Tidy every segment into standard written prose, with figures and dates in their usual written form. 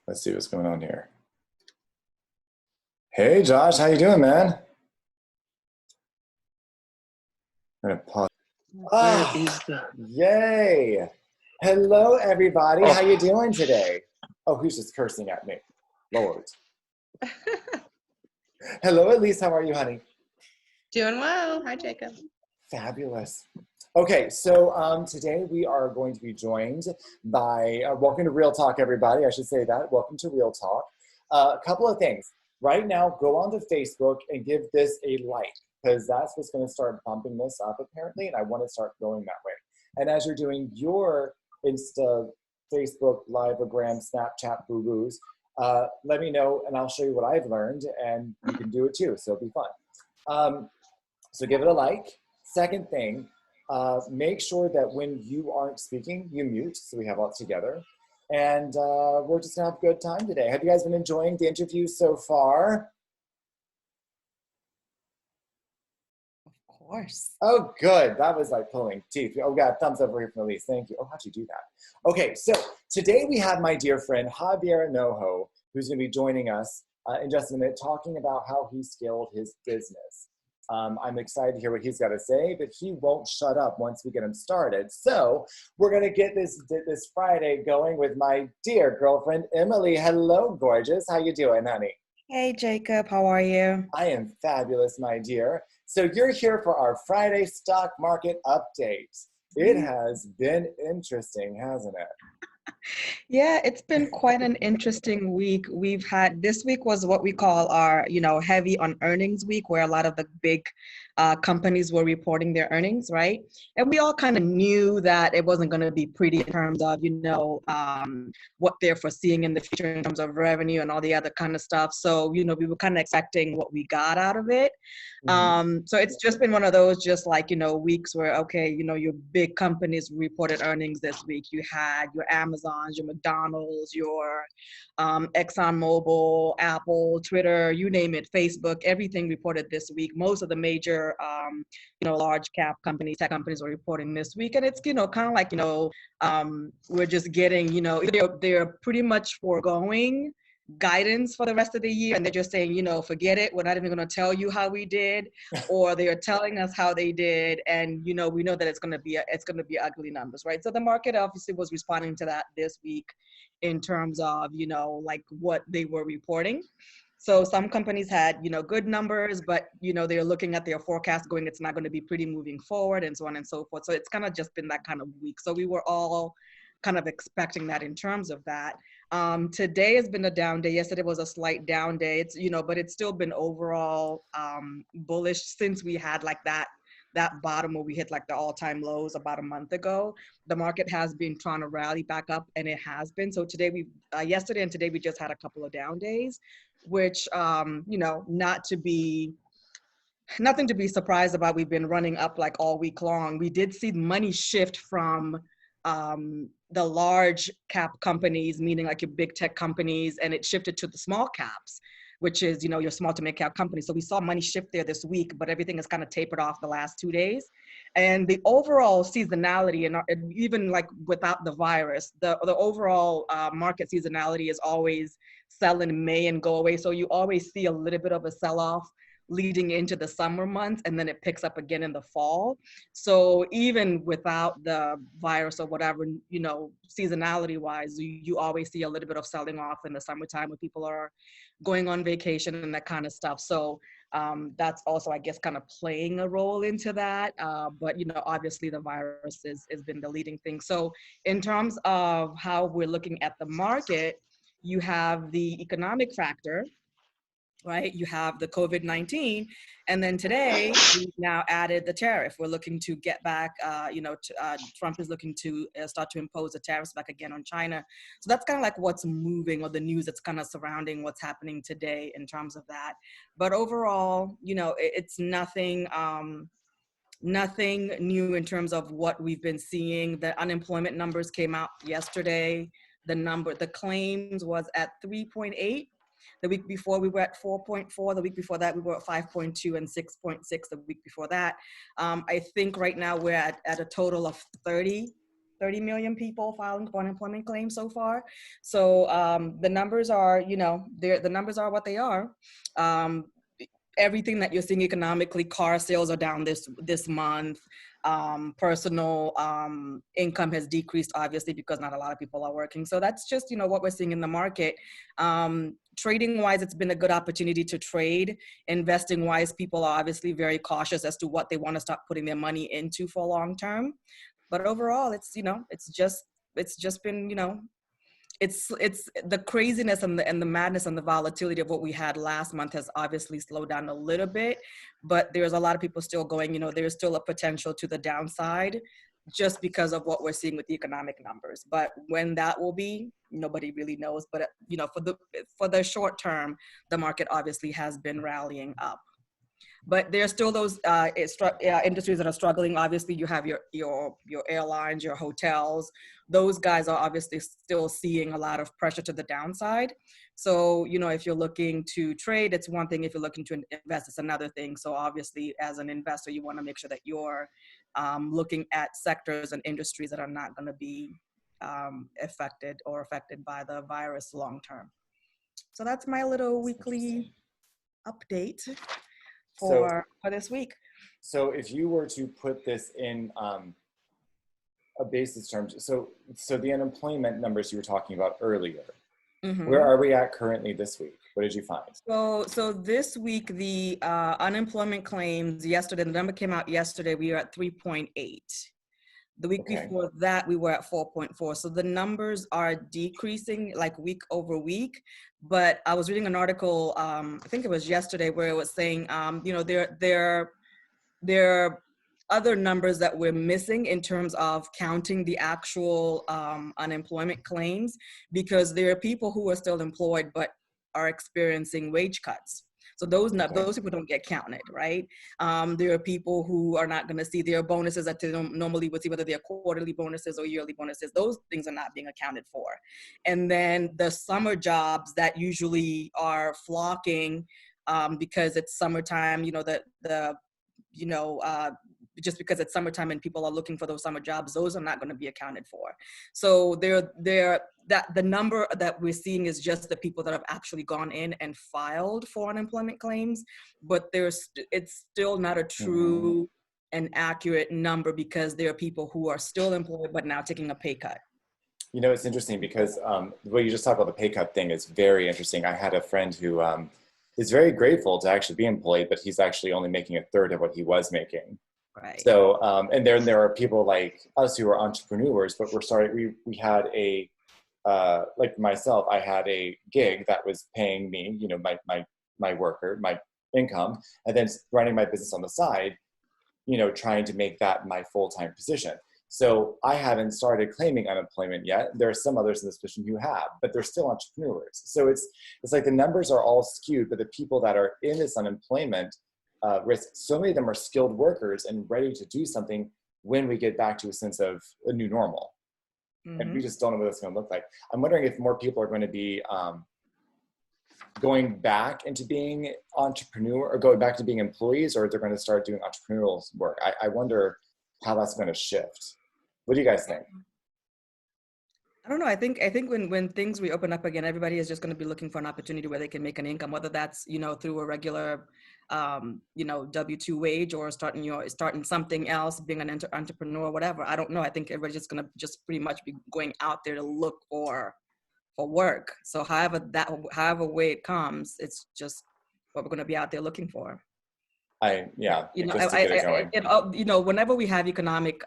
Let's see what's going on here. Hey, Josh, how you doing, man? I'm gonna pause. Where is the? Yay! Hello, everybody. How you doing today? Oh, who's just cursing at me? Lord. Hello, Elise. How are you, honey? Doing well. Hi, Jacob. Fabulous. Okay, so today we are going to be joined by, welcome to Real Talk, everybody. I should say that. Welcome to Real Talk. A couple of things. Right now, go onto Facebook and give this a like, because that's what's going to start bumping this up, apparently, and I want to start going that way. And as you're doing your Insta, Facebook, Liveagram, Snapchat, boo-boos, let me know, and I'll show you what I've learned, and you can do it too, so it'll be fun. So give it a like. Second thing, make sure that when you aren't speaking, you mute, so we have all together. And we're just gonna have a good time today. Have you guys been enjoying the interview so far? Of course. Oh, good. That was like pulling teeth. Oh, God, thumbs up over here from Elise. Thank you. Oh, how'd you do that? Okay, so today we have my dear friend Javier Hinojo, who's gonna be joining us in just a minute, talking about how he scaled his business. I'm excited to hear what he's got to say, but he won't shut up once we get him started. So we're going to get this Friday going with my dear girlfriend, Emily. Hello, gorgeous. How you doing, honey? Hey, Jacob. How are you? I am fabulous, my dear. So you're here for our Friday stock market update. It has been interesting, hasn't it? Yeah, it's been quite an interesting week. This week was what we call our, heavy on earnings week, where a lot of the big companies were reporting their earnings, right? And we all kind of knew that it wasn't going to be pretty in terms of, what they're foreseeing in the future in terms of revenue and all the other kind of stuff. So, we were kind of expecting what we got out of it. So it's just been one of those weeks where, okay, your big companies reported earnings this week. You had your Amazons, your McDonald's, your ExxonMobil, Apple, Twitter, you name it, Facebook, everything reported this week. Most of the major, large cap companies, tech companies are reporting this week. And it's, kind of like, we're just getting, they're pretty much foregoing guidance for the rest of the year, and they're just saying, forget it, we're not even going to tell you how we did, or they are telling us how they did, and we know that it's going to be ugly numbers, right? So the market obviously was responding to that this week in terms of like what they were reporting. So some companies had good numbers, but they're looking at their forecast going, it's not going to be pretty moving forward, and so on and so forth. So it's kind of just been that kind of week. So we were all kind of expecting that in terms of that. Today has been a down day. Yesterday was a slight down day. It's, but it's still been overall bullish since we had like that bottom where we hit like the all-time lows about a month ago. The market has been trying to rally back up, and it has been. So today yesterday and today we just had a couple of down days, which, nothing to be surprised about. We've been running up like all week long. We did see money shift from the large cap companies, meaning like your big tech companies, and it shifted to the small caps, which is, your small to mid cap companies. So we saw money shift there this week, but everything has kind of tapered off the last 2 days. And the overall seasonality, and even like without the virus, the overall market seasonality is always sell in May and go away. So you always see a little bit of a sell-off leading into the summer months, and then it picks up again in the fall. So even without the virus or whatever, seasonality wise, you always see a little bit of selling off in the summertime when people are going on vacation and that kind of stuff. So that's also, I guess, kind of playing a role into that. But, obviously the virus has been the leading thing. So in terms of how we're looking at the market, you have the economic factor, right? You have the COVID-19, and then today we've now added the tariff. We're looking to get back, Trump is looking to start to impose the tariffs back again on China. So that's kind of like what's moving, or the news that's kind of surrounding what's happening today in terms of that. But overall, it's nothing new in terms of what we've been seeing. The unemployment numbers came out yesterday. The claims was at 3.8. The week before we were at 4.4. The week before that we were at 5.2 and 6.6 the week before that. I think right now we're at a total of 30 30 million people filing for unemployment claims so far. So the numbers are, the numbers are what they are. Everything that you're seeing economically, car sales are down this month. Personal income has decreased, obviously, because not a lot of people are working. So that's just, what we're seeing in the market. Trading wise, it's been a good opportunity to trade. Investing wise, people are obviously very cautious as to what they want to start putting their money into for long term. But overall, it's just been, it's the craziness and the madness and the volatility of what we had last month has obviously slowed down a little bit, but there's a lot of people still going, there's still a potential to the downside just because of what we're seeing with the economic numbers. But when that will be, nobody really knows. But for the short term, the market obviously has been rallying up. But there's still those industries that are struggling. Obviously, you have your airlines, your hotels. Those guys are obviously still seeing a lot of pressure to the downside. So, if you're looking to trade, it's one thing. If you're looking to invest, it's another thing. So obviously, as an investor, you want to make sure that you're looking at sectors and industries that are not going to be affected by the virus long term. So that's my little weekly update for this week. So if you were to put this in a basis terms, so the unemployment numbers you were talking about earlier, where are we at currently this week? What did you find? So this week, the unemployment claims yesterday, the number came out yesterday, we were at 3.8. The week before that, we were at 4.4. So the numbers are decreasing like week over week. But I was reading an article, I think it was yesterday, where it was saying, there are other numbers that we're missing in terms of counting the actual unemployment claims, because there are people who are still employed but are experiencing wage cuts. So those people don't get counted, right? There are people who are not going to see their bonuses that they normally would see, whether they're quarterly bonuses or yearly bonuses. Those things are not being accounted for. And then the summer jobs that usually are flocking because it's summertime, just because it's summertime and people are looking for those summer jobs, those are not going to be accounted for. So the number that we're seeing is just the people that have actually gone in and filed for unemployment claims, but it's still not a true and accurate number, because there are people who are still employed but now taking a pay cut. It's interesting because the way you just talked about the pay cut thing is very interesting. I had a friend who is very grateful to actually be employed, but he's actually only making a third of what he was making. Right. So, and then there are people like us who are entrepreneurs, but we had like myself, I had a gig that was paying me, my worker, my income, and then running my business on the side, trying to make that my full-time position. So I haven't started claiming unemployment yet. There are some others in this position who have, but they're still entrepreneurs. So it's like the numbers are all skewed, but the people that are in this unemployment risk, so many of them are skilled workers and ready to do something when we get back to a sense of a new normal. And we just don't know what it's going to look like. I'm wondering if more people are going to be going back into being entrepreneur, or going back to being employees, or they're going to start doing entrepreneurial work. I wonder how that's going to shift. What do you guys think? I don't know. I think when things reopen up again, everybody is just going to be looking for an opportunity where they can make an income, whether that's, through a regular, W-2 wage, or starting something else, being an entrepreneur, whatever. I don't know. I think everybody's just going to just pretty much be going out there to look for work. So however way it comes, it's just what we're going to be out there looking for. Whenever we have economic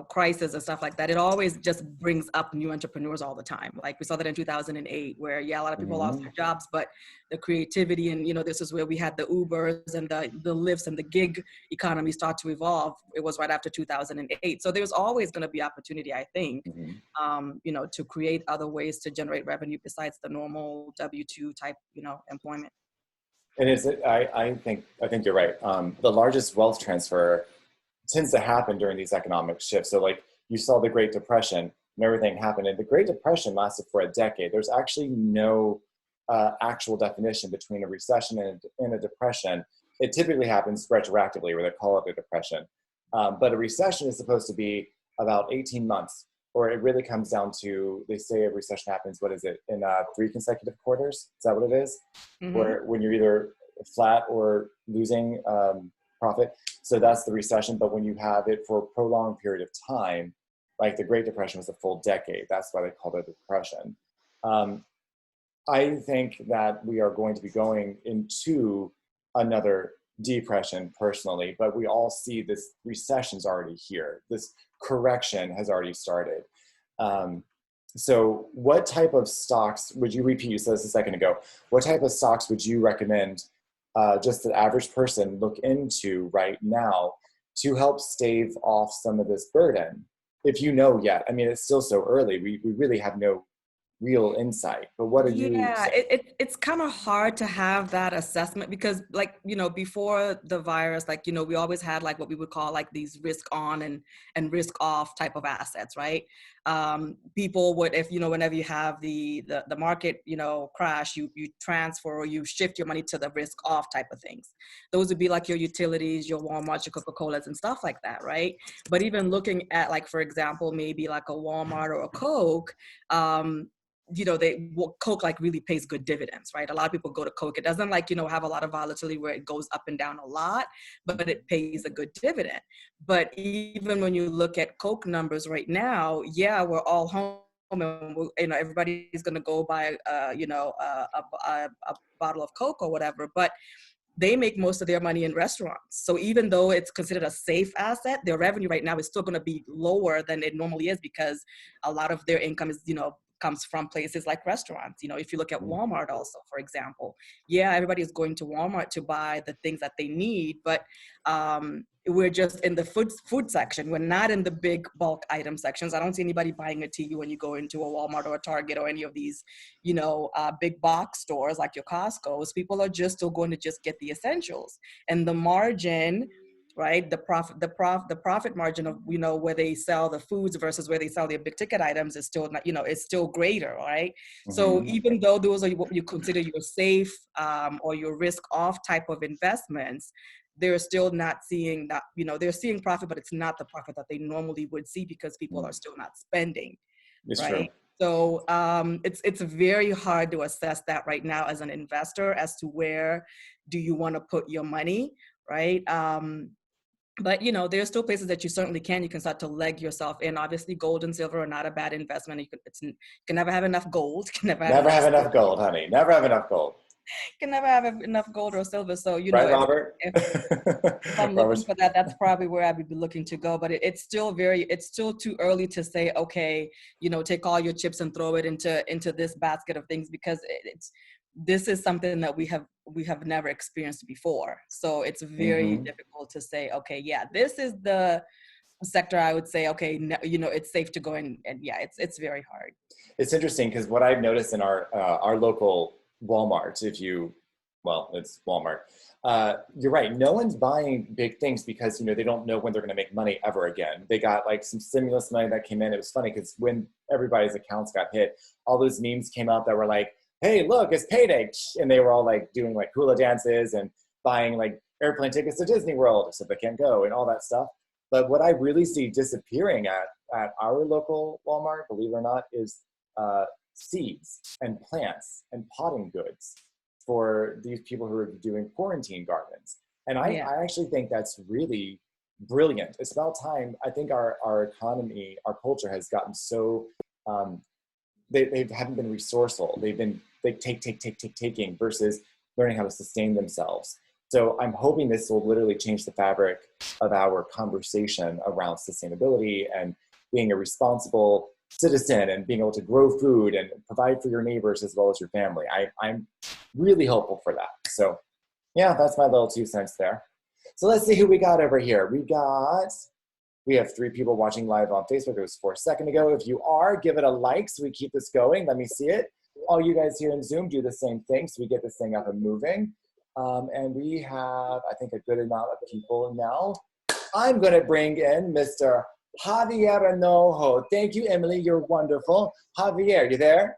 crisis and stuff like that, it always just brings up new entrepreneurs all the time. Like we saw that in 2008, where a lot of people lost their jobs, but the creativity and this is where we had the Ubers and the Lyfts and the gig economy start to evolve. It was right after 2008. So there's always going to be opportunity, I think, to create other ways to generate revenue besides the normal W-2 type, employment. And I think you're right. The largest wealth transfer tends to happen during these economic shifts. So like you saw the Great Depression and everything happened, and the Great Depression lasted for a decade. There's actually no actual definition between a recession and a depression. It typically happens retroactively, where they call it a depression. But a recession is supposed to be about 18 months, or it really comes down to, they say a recession happens, what is it, in 3 consecutive quarters? Is that what it is? Where when you're either flat or losing profit. So that's the recession. But when you have it for a prolonged period of time, like the Great Depression was a full decade. That's why they called it a depression. I think that we are going to be going into another depression personally, but we all see this recession's already here. This correction has already started. So what type of stocks would you repeat? You said this a second ago. What type of stocks would you recommend just the average person look into right now to help stave off some of this burden? If you know yet, I mean, it's still so early. We really have no real insight, but what are you saying? It's kind of hard to have that assessment because, like, you know, before the virus, like, you know, we always had like what we would call like these risk on and risk off type of assets, right? People would, if, you know, whenever you have the market, you know, crash, you transfer or you shift your money to the risk off type of things. Those would be like your utilities, your Walmart, your Coca-Colas and stuff like that, right? But even looking at, like, for example, maybe like a Walmart or a Coke, you know, Coke like really pays good dividends, right? A lot of people go to Coke. It doesn't, like, you know, have a lot of volatility where it goes up and down a lot, but it pays a good dividend. But even when you look at Coke numbers right now, yeah, we're all home and you know, everybody's going to go buy, you know, a bottle of Coke or whatever, but they make most of their money in restaurants. So even though it's considered a safe asset, their revenue right now is still going to be lower than it normally is because a lot of their income is, you know, comes from places like restaurants. You know, if you look at Walmart also, for example, yeah, everybody is going to Walmart to buy the things that they need, but we're just in the food section. We're not in the big bulk item sections. I don't see anybody buying a TV when you go into a Walmart or a Target or any of these, you know, big box stores like your Costco's. People are just still going to just get the essentials, and the margin, right? The profit margin of, you know, where they sell the foods versus where they sell their big ticket items is still not, you know, it's still greater, right? So even though those are what you consider your safe or your risk off type of investments, they're still not seeing that, you know, they're seeing profit, but it's not the profit that they normally would see because people are still not spending, It's right? true. So it's very hard to assess that right now as an investor as to where do you want to put your money, right? But, you know, there's still places that you certainly can. You can start to leg yourself in. Obviously, gold and silver are not a bad investment. You can never have enough gold. You can never have Never enough have silver. enough gold, honey. Never have enough gold. You can never have enough gold or silver. So, you know, Right, Robert? if I'm looking for that, that's probably where I would be looking to go. But it's still too early to say, okay, you know, take all your chips and throw it into this basket of things, because this is something that we have never experienced before. So it's very difficult to say, okay, yeah, this is the sector I would say, okay, no, you know, it's safe to go in, and yeah, it's very hard. It's interesting because what I've noticed in our local Walmart, it's Walmart. You're right. No one's buying big things because, you know, they don't know when they're going to make money ever again. They got like some stimulus money that came in. It was funny because when everybody's accounts got hit, all those memes came out that were like, hey, look, it's payday. And they were all like doing like hula dances and buying like airplane tickets to Disney World so they can't go and all that stuff. But what I really see disappearing at our local Walmart, believe it or not, is seeds and plants and potting goods for these people who are doing quarantine gardens. And I actually think that's really brilliant. It's about time. I think our economy, our culture has gotten so, they haven't been resourceful. They've been taking versus learning how to sustain themselves. So I'm hoping this will literally change the fabric of our conversation around sustainability and being a responsible citizen and being able to grow food and provide for your neighbors as well as your family. I'm really hopeful for that. So yeah, that's my little 2 cents there. So let's see who we got over here. We have 3 people watching live on Facebook. It was 4 seconds ago. If you are, give it a like so we keep this going. Let me see it. All you guys here in Zoom, do the same thing so we get this thing up and moving. And we have, I think, a good amount of people now. I'm going to bring in Mr. Javier Hinojo. Thank you, Emily. You're wonderful. Javier, you there?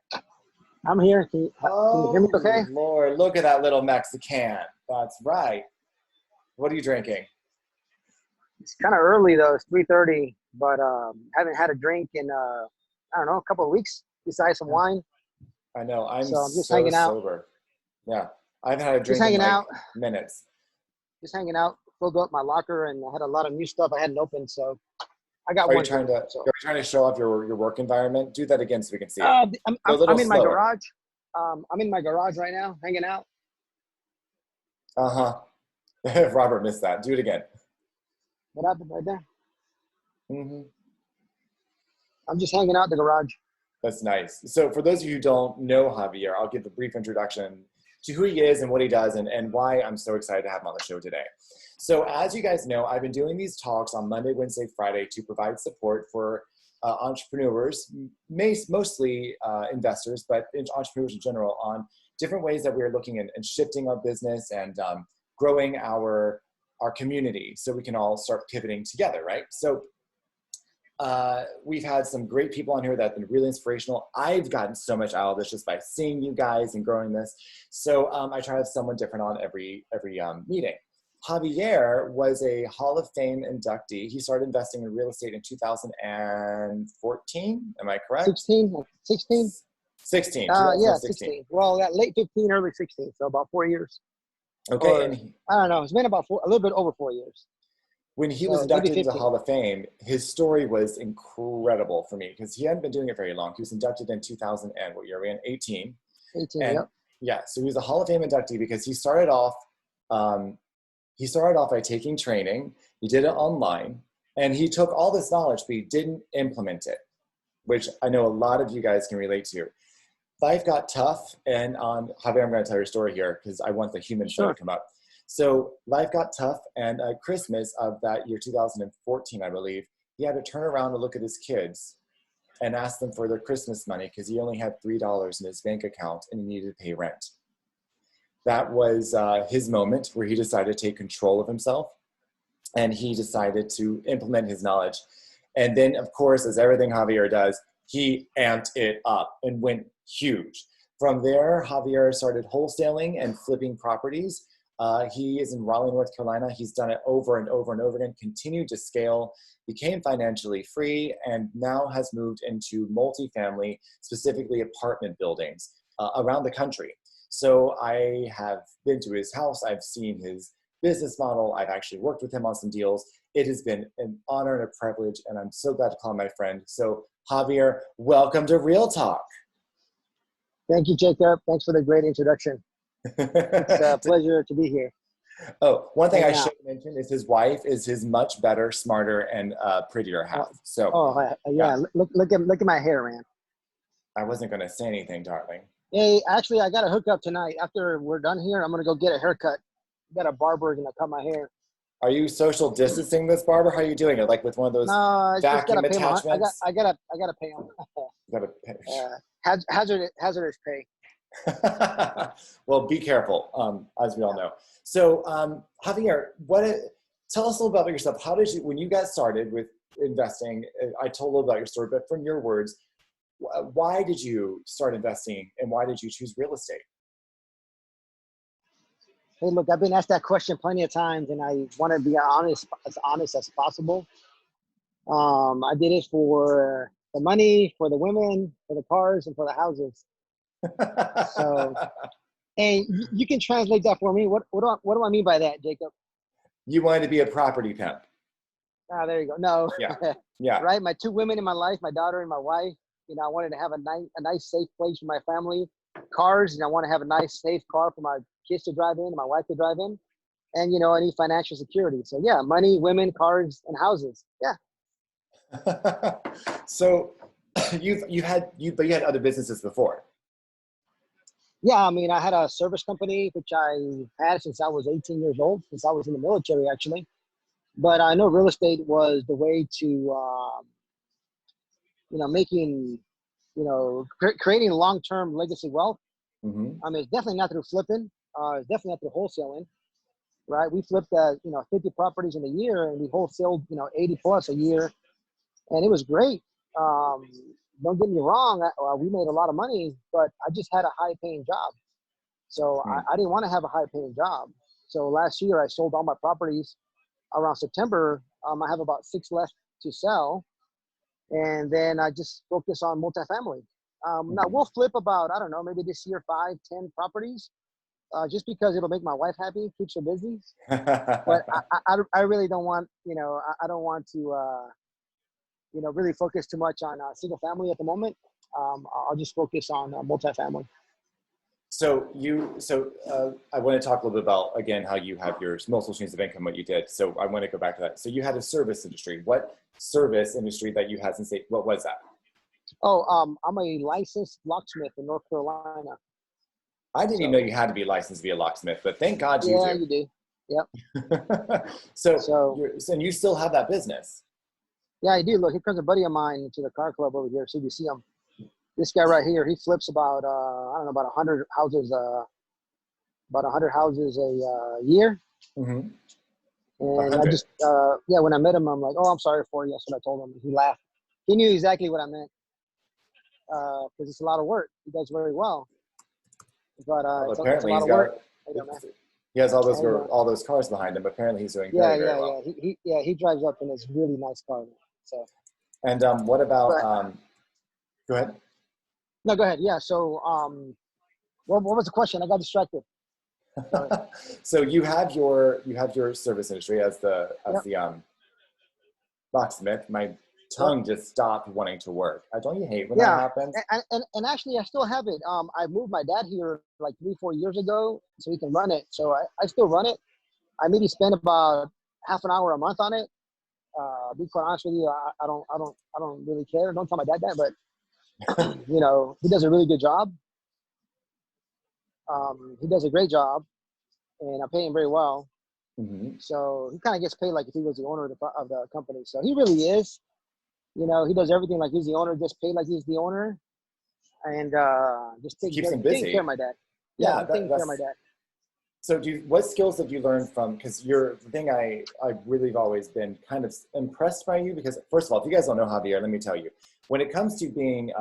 I'm here. Can you hear me okay? Lord, look at that little Mexican. That's right. What are you drinking? It's kind of early, though. It's 3:30. but haven't had a drink in I don't know, a couple of weeks besides some wine. I know. I'm So I'm just so hanging out. sober. Yeah. I've had a Just drink in hanging like out. minutes. Just hanging out. Filled up my locker, and I had a lot of new stuff I hadn't opened, so I got Are you one trying drink. to are So you trying to show off your work environment? Do that again so we can see it. Go a little I'm in my slower. garage. I'm in my garage right now, hanging out. Uh-huh. Robert missed that. Do it again. What happened right there? Hmm. I'm just hanging out in the garage. That's nice. So for those of you who don't know Javier, I'll give a brief introduction to who he is and what he does and why I'm so excited to have him on the show today. So as you guys know, I've been doing these talks on Monday, Wednesday, Friday to provide support for entrepreneurs, mostly investors, but entrepreneurs in general on different ways that we're looking and shifting our business and growing our community so we can all start pivoting together, right? So we've had some great people on here that have been really inspirational. I've gotten so much out of this just by seeing you guys and growing this. So I try to have someone different on every meeting. Javier was a Hall of Fame inductee. He started investing in real estate in 2014. Am I correct? 16? 16? 16. Yeah, 16. 16. Well, that late 15, early 16. So about 4 years. Okay, Or, and I don't know. It's been about a little bit over 4 years. when he So was maybe inducted into the 15. Hall of Fame, his story was incredible for me because he hadn't been doing it very long. He was inducted in 2000 and what year are we in? 18. 18, And yep. yeah, so he was a Hall of Fame inductee because he started off by taking training. He did it online, and he took all this knowledge, but he didn't implement it, which I know a lot of you guys can relate to. Life got tough, and Javier, I'm going to tell your story here because I want the human side to come up. So life got tough, and at Christmas of that year, 2014, I believe, he had to turn around and look at his kids and ask them for their Christmas money because he only had $3 in his bank account and he needed to pay rent. That was his moment where he decided to take control of himself and he decided to implement his knowledge. And then, of course, as everything Javier does, he amped it up and went huge. From there, Javier started wholesaling and flipping properties. He is in Raleigh, North Carolina. He's done it over and over and over again, continued to scale, became financially free, and now has moved into multifamily, specifically apartment buildings around the country. So I have been to his house. I've seen his business model. I've actually worked with him on some deals. It has been an honor and a privilege, and I'm so glad to call him my friend. So Javier, welcome to Real Talk. Thank you, Jacob. Thanks for the great introduction. It's a pleasure to be here. Oh, one thing I should mention is his wife is his much better, smarter, and prettier half. So, yeah. Look at my hair, man. I wasn't going to say anything, darling. Hey, actually, I got a hookup tonight. After we're done here, I'm gonna go get a haircut. Got a barber gonna cut my hair. Are you social distancing this barber? How are you doing it? Like with one of those vacuum attachments? I gotta pay him. You gotta pay. Hazardous pay. Well, be careful, as we all know. So, Javier, tell us a little bit about yourself. How did you, when you got started with investing, I told a little about your story, but from your words, why did you start investing and why did you choose real estate? Hey, look, I've been asked that question plenty of times and I want to be as honest as possible. I did it for the money, for the women, for the cars, and for the houses. So, and you can translate that for me. What do I mean by that, Jacob? You wanted to be a property pimp. Ah, there you go. No. Yeah. Right. My two women in my life, my daughter and my wife. You know, I wanted to have a nice, safe place for my family. Cars, I want to have a nice, safe car for my kids to drive in, and my wife to drive in, and I need financial security. So yeah, money, women, cars, and houses. Yeah. So, you had other businesses before. Yeah, I mean, I had a service company which I had since I was 18 years old, since I was in the military actually. But I know real estate was the way to, making, creating long-term legacy wealth. Mm-hmm. I mean, it's definitely not through flipping. It's definitely not through wholesaling, right? We flipped, 50 properties in a year, and we wholesaled, 80 plus a year, and it was great. Don't get me wrong, we made a lot of money, but I just had a high-paying job, so I didn't want to have a high-paying job. So last year, I sold all my properties around September. I have about 6 left to sell. And then I just focus on multifamily. Now we'll flip about, I don't know, maybe this year, 5, 10 properties, just because it'll make my wife happy, keeps her busy. But I really don't want, I don't want to, really focus too much on single family at the moment. I'll just focus on multifamily. So I want to talk a little bit about, again, how you have your multiple streams of income, what you did. So I want to go back to that. So you had a service industry. What service industry that you had since what was that? Oh, I'm a licensed locksmith in North Carolina. I didn't even know you had to be licensed to be a locksmith, but thank God you do. Yeah, you do. Yep. And you still have that business. Yeah, I do. Look, here comes a buddy of mine to the car club over here. So you see him. This guy right here, he flips about, I don't know, about 100 houses, a year. Mm-hmm. And I just, when I met him, I'm like, oh, I'm sorry for you. That's what I told him. He laughed. He knew exactly what I meant. Because it's a lot of work. He does very well. But it's a lot of work. He has all those cars behind him. Apparently he's doing very well. He drives up in this really nice car. So. And what about, go ahead. No, go ahead. Yeah. So, what was the question? I got distracted. So you have your service industry as the locksmith. My tongue just stopped wanting to work. Don't you hate when that happens? And actually, I still have it. I moved my dad here like 3-4 years ago, so he can run it. So I still run it. I maybe spend about half an hour a month on it. Be quite honest with you, I don't really care. Don't tell my dad that, but he does a really good job. He does a great job, and I pay him very well. Mm-hmm. So he kind of gets paid like if he was the owner of the company. So he really is. He does everything like he's the owner, just paid like he's the owner, and just taking care of my dad. Yeah, taking care of my dad. So what skills have you learned from, because you're the thing I really have always been kind of impressed by you, because first of all, if you guys don't know Javier, let me tell you, when it comes to being,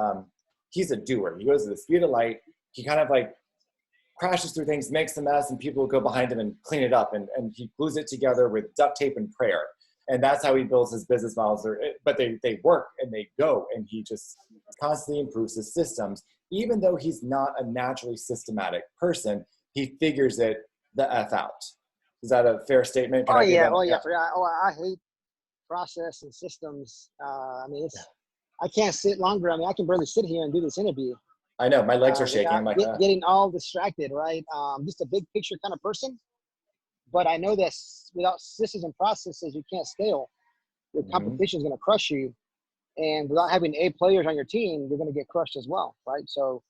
he's a doer. He goes to the speed of light. He kind of like crashes through things, makes a mess, and people go behind him and clean it up. And he glues it together with duct tape and prayer. And that's how he builds his business models. But they work and they go, and he just constantly improves his systems. Even though he's not a naturally systematic person, he figures it the F out. Is that a fair statement? I hate process and systems. I can't sit longer. I can barely sit here and do this interview. I know, my legs are shaking. I'm like, getting all distracted, right? I'm just a big picture kind of person. But I know that without systems and processes, you can't scale. Your competition is going to crush you. And without having A players on your team, you're going to get crushed as well, right? So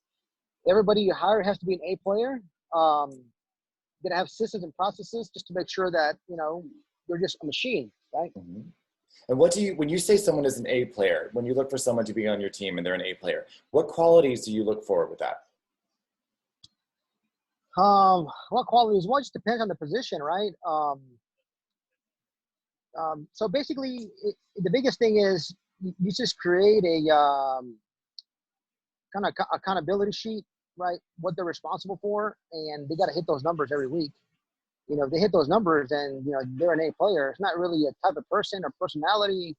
everybody you hire has to be an A player. Going to have systems and processes just to make sure that, you're just a machine, right? Mm-hmm. And when you say someone is an A player, when you look for someone to be on your team and they're an A player, what qualities do you look for with that? What qualities? Well, it just depends on the position, right? So basically, the biggest thing is you just create a kind of accountability sheet, right? What they're responsible for, and they got to hit those numbers every week. If they hit those numbers, then they're an A player. It's not really a type of person or personality,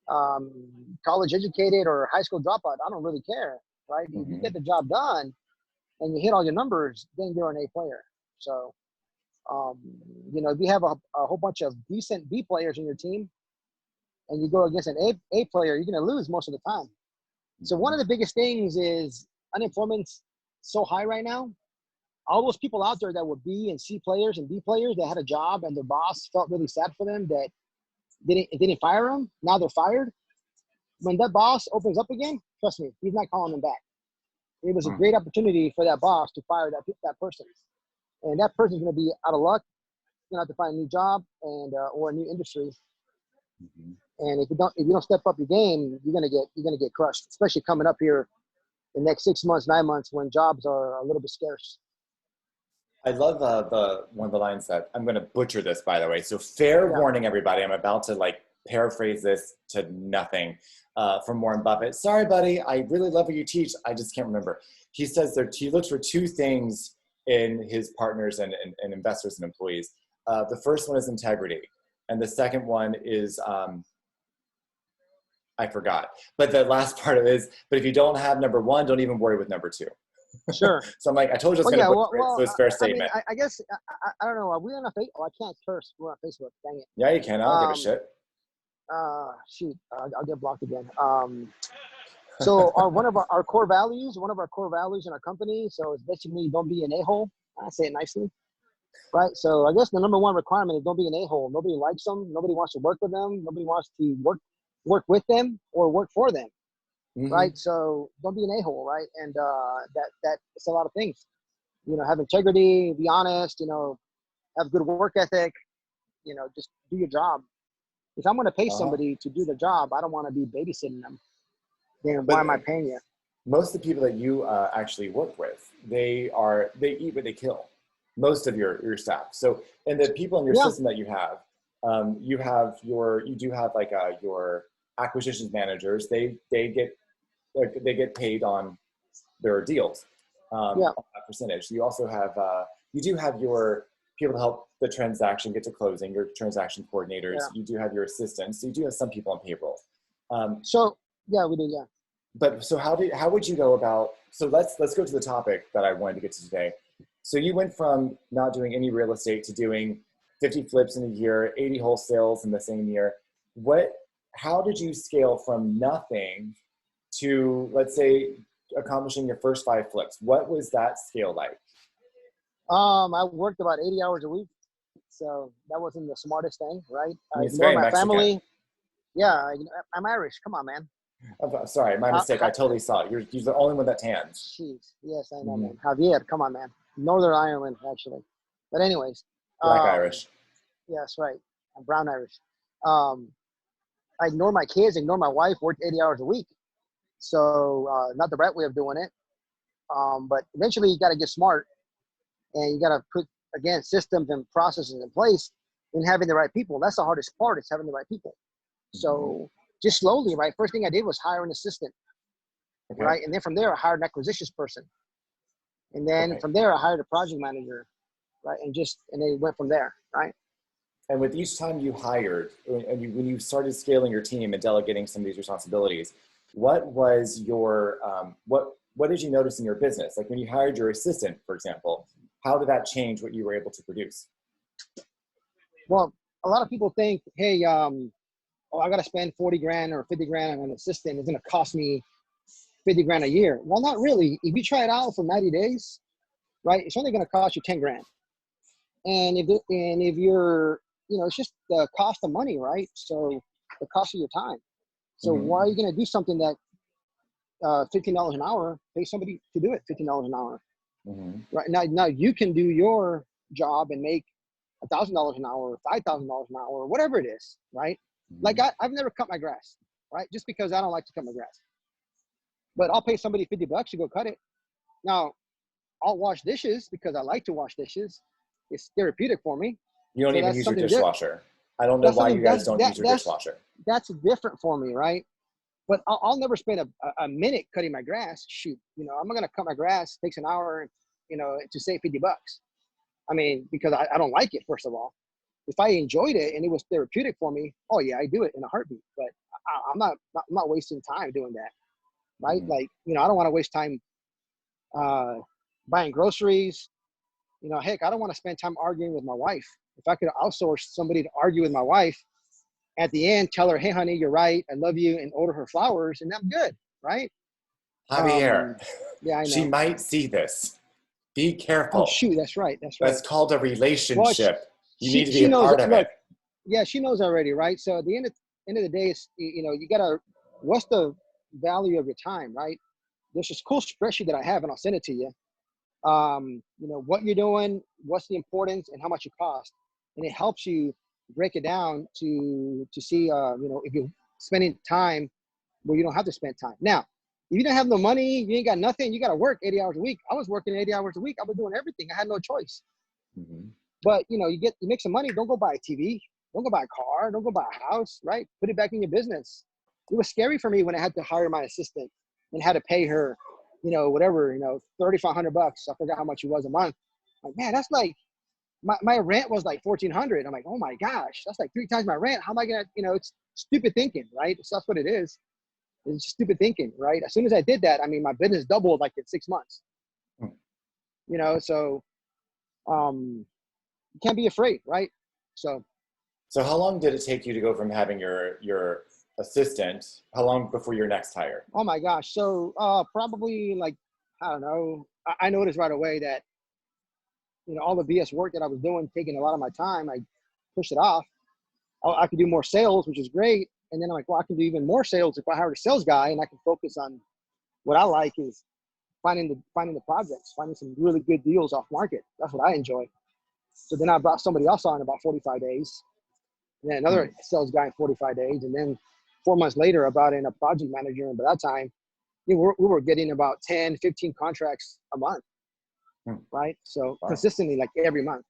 college educated or high school dropout. I don't really care, right? If you get the job done and you hit all your numbers, then you're an A player. So, if you have a whole bunch of decent B players in your team and you go against an A player, you're going to lose most of the time. So one of the biggest things is unemployment's so high right now. All those people out there that were B and C players and D players that had a job and their boss felt really sad for them that didn't fire them. Now they're fired. When that boss opens up again, trust me, he's not calling them back. It was a great opportunity for that boss to fire that person. And that person's going to be out of luck. You're going to have to find a new job or a new industry. And if you don't step up your game, you're going to get crushed, especially coming up here the next 6 months, 9 months when jobs are a little bit scarce. I love one of the lines that I'm going to butcher this, by the way. So fair warning, everybody. I'm about to paraphrase this to nothing from Warren Buffett. Sorry, buddy. I really love what you teach. I just can't remember. He says he looks for two things in his partners and investors and employees. The first one is integrity. And the second one is I forgot. But the last part of it is, but if you don't have number one, don't even worry with number two. Sure. So I'm like, I told you I was Well, going to yeah. butcher it, so it's a fair statement. I guess I don't know. Are we on a Facebook? Oh, I can't curse. We're on Facebook. Dang it. Yeah, you can. I don't give a shit. Shoot, I'll get blocked again. So one of our core values in our company, so it's basically don't be an a-hole. I say it nicely, right? So I guess the number one requirement is don't be an a-hole. Nobody likes them. Nobody wants to work with them. Nobody wants to work with them or work for them, right? So don't be an a-hole, right? And that's a lot of things. You know, have integrity, be honest. You know, have good work ethic. You know, just do your job. If I'm going to pay somebody to do the job, I don't want to be babysitting them. Then why am I paying you? Most of the people that you actually work with, they eat what they kill. Most of your staff. So, and the people in your system that you do have like your acquisitions managers. They get paid on their deals, on that percentage. You also have you do have your people to help the transaction get to closing. Your transaction coordinators. Yeah. You do have your assistants. So you do have some people on payroll. So yeah, we do. Yeah. But so how would you go about, so let's go to the topic that I wanted to get to today. So you went from not doing any real estate to doing 50 flips in a year, 80 wholesales in the same year. How did you scale from nothing to, let's say, accomplishing your first 5 flips? What was that scale like? I worked about 80 hours a week. So that wasn't the smartest thing, right? I ignored my family. Yeah, I'm Irish. Come on, man. I'm sorry, my mistake. I totally saw it. You're the only one that tans. Jeez, yes, I know, man. Javier, come on, man. Northern Ireland, actually. But anyways. Black Irish. Yeah, that's right. I'm brown Irish. I ignore my kids, ignore my wife, worked 80 hours a week. So not the right way of doing it. But eventually you got to get smart. And you got to put, again, systems and processes in place and having the right people. That's the hardest part, is having the right people. So just slowly, right? First thing I did was hire an assistant, right? And then from there, I hired an acquisitions person. And then from there, I hired a project manager, right? And then it went from there, right? And with each time you hired, and when you started scaling your team and delegating some of these responsibilities, what was your, what did you notice in your business? Like when you hired your assistant, for example, how did that change what you were able to produce? Well, a lot of people think, hey, I got to spend 40 grand or 50 grand on an assistant. It's going to cost me 50 grand a year. Well, not really. If you try it out for 90 days, right, it's only going to cost you 10 grand. And if you're, it's just the cost of money, right? So the cost of your time. So why are you going to do something that $15 an hour, pay somebody to do it $15 an hour? Right now you can do your job and make $1,000 an hour, $5,000 an hour, or whatever it is, right? Like I've never cut my grass, right? Just because I don't like to cut my grass. But I'll pay somebody $50 to go cut it. Now, I'll wash dishes because I like to wash dishes. It's therapeutic for me. You don't even use your dishwasher. I don't know why you guys don't use your dishwasher. That's different for me, right? But I'll never spend a minute cutting my grass. Shoot, I'm not going to cut my grass. It takes an hour, to save $50. I mean, because I don't like it, first of all. If I enjoyed it and it was therapeutic for me, oh yeah, I do it in a heartbeat. But I'm not wasting time doing that, right? Like, I don't want to waste time buying groceries. Heck, I don't want to spend time arguing with my wife. If I could outsource somebody to argue with my wife, at the end, tell her, hey, honey, you're right, I love you, and order her flowers, and I'm good, right? Javier, yeah, I know. She might see this. Be careful. Oh, shoot, that's right. That's called a relationship. Well, you need to be a part of it. Yeah, she knows already, right? So at the end of the day, it's, you gotta, what's the value of your time, right? There's this cool spreadsheet that I have, and I'll send it to you. What you're doing, what's the importance, and how much it costs, and it helps you break it down to see, if you're spending time where you don't have to spend time. Now, if you don't have no money, you ain't got nothing, you got to work 80 hours a week. I was working 80 hours a week. I was doing everything. I had no choice. But, you make some money. Don't go buy a TV. Don't go buy a car. Don't go buy a house, right? Put it back in your business. It was scary for me when I had to hire my assistant and had to pay her, $3,500. I forgot how much it was a month. Like, man, that's like my rent was like $1,400. I'm like, oh my gosh, that's like 3 times my rent. How am I gonna, it's stupid thinking, right? So that's what it is. It's just stupid thinking, right? As soon as I did that, I mean, my business doubled like in 6 months. So you can't be afraid, right? So how long did it take you to go from having your assistant? How long before your next hire? oh my gosh, so probably like, I don't know. I noticed right away that all the BS work that I was doing, taking a lot of my time, I pushed it off. I could do more sales, which is great. And then I'm like, well, I can do even more sales if I hire a sales guy, and I can focus on what I like is finding the projects, finding some really good deals off market. That's what I enjoy. So then I brought somebody else on in about 45 days, and then another sales guy in 45 days. And then 4 months later, I brought in a project manager. And by that time, we were getting about 10, 15 contracts a month, right? So consistently, like every month.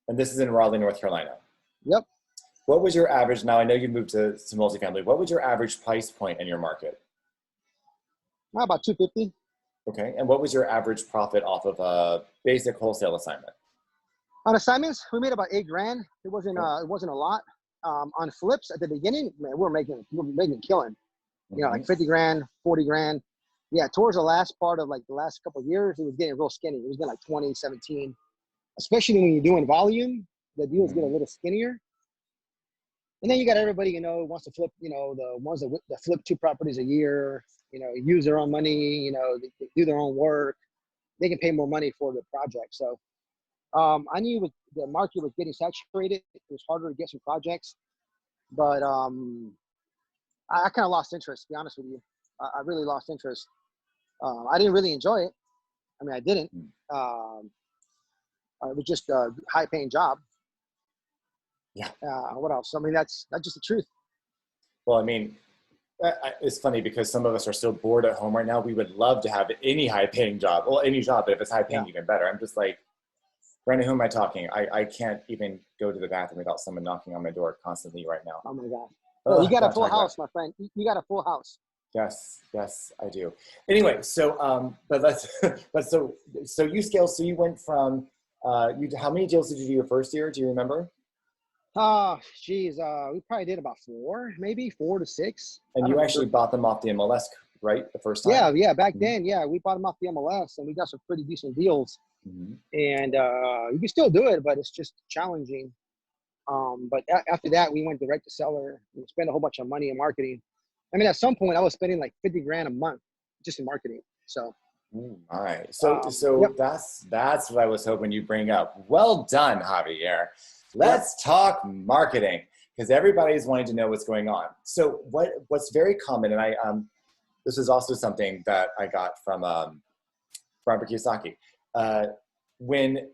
And this is in Raleigh, North Carolina. Yep. What was your average, now I know you moved to multifamily, what was your average price point in your market? About 250. Okay, and what was your average profit off of a basic wholesale assignment? On assignments, we made about $8,000. It wasn't a lot. On flips at the beginning, man, we were making killing. Like 50 grand, 40 grand. Yeah, towards the last part of like the last couple of years, it was getting real skinny. It was getting like 20, 17. Especially when you're doing volume, the deals get a little skinnier. And then you got everybody, wants to flip, the ones that flip 2 properties a year, use their own money, they do their own work. They can pay more money for the project. So I knew the market was getting saturated. It was harder to get some projects. But I kind of lost interest, to be honest with you. I really lost interest. I didn't really enjoy it. I mean, I didn't. It was just a high-paying job. Yeah. What else? I mean, that's just the truth. Well, I mean, it's funny because some of us are so bored at home right now. We would love to have any high-paying job. Well, any job, but if it's high-paying, even better. I'm just like, Brandon, who am I talking? I can't even go to the bathroom without someone knocking on my door constantly right now. Oh my God. Oh, you got a full house, my friend. You got a full house. Yes, I do. Anyway, so but so you scaled. So you went from how many deals did you do your first year? Do you remember? Oh, geez. We probably did about 4, maybe 4 to 6. And you actually bought them off the MLS, right? The first time? Yeah. Back then, yeah, we bought them off the MLS, and we got some pretty decent deals. And you can still do it, but it's just challenging. But after that, we went direct to seller. We spent a whole bunch of money in marketing. I mean, at some point, I was spending like 50 grand a month just in marketing. So. All right. So yep. That's what I was hoping you'd bring up. Well done, Javier. Let's talk marketing, because everybody's wanting to know what's going on. So what's very common, and this is also something that I got from Robert Kiyosaki. When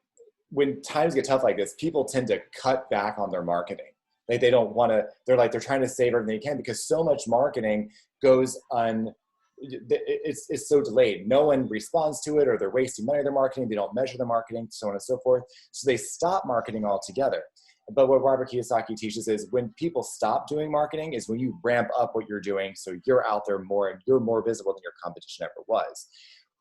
times get tough like this, people tend to cut back on their marketing. Like they don't want to. They're trying to save everything they can because so much marketing goes it's so delayed. No one responds to it, or they're wasting money on their marketing. They don't measure the marketing, so on and so forth. So they stop marketing altogether. But what Robert Kiyosaki teaches is when people stop doing marketing is when you ramp up what you're doing. So you're out there more and you're more visible than your competition ever was.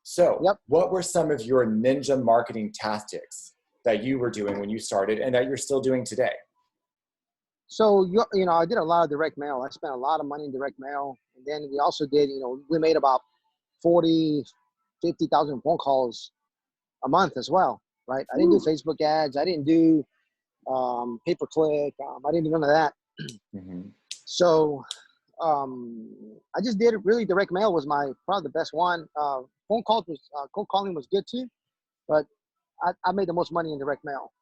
So what were some of your ninja marketing tactics that you were doing when you started and that you're still doing today? So, I did a lot of direct mail. I spent a lot of money in direct mail. And then we also did, we made about 40, 50,000 phone calls a month as well, right? I didn't do Facebook ads. I didn't do pay-per-click. I didn't do none of that. So I just did really direct mail was probably the best one. Phone calls cold calling was good too, but I made the most money in direct mail.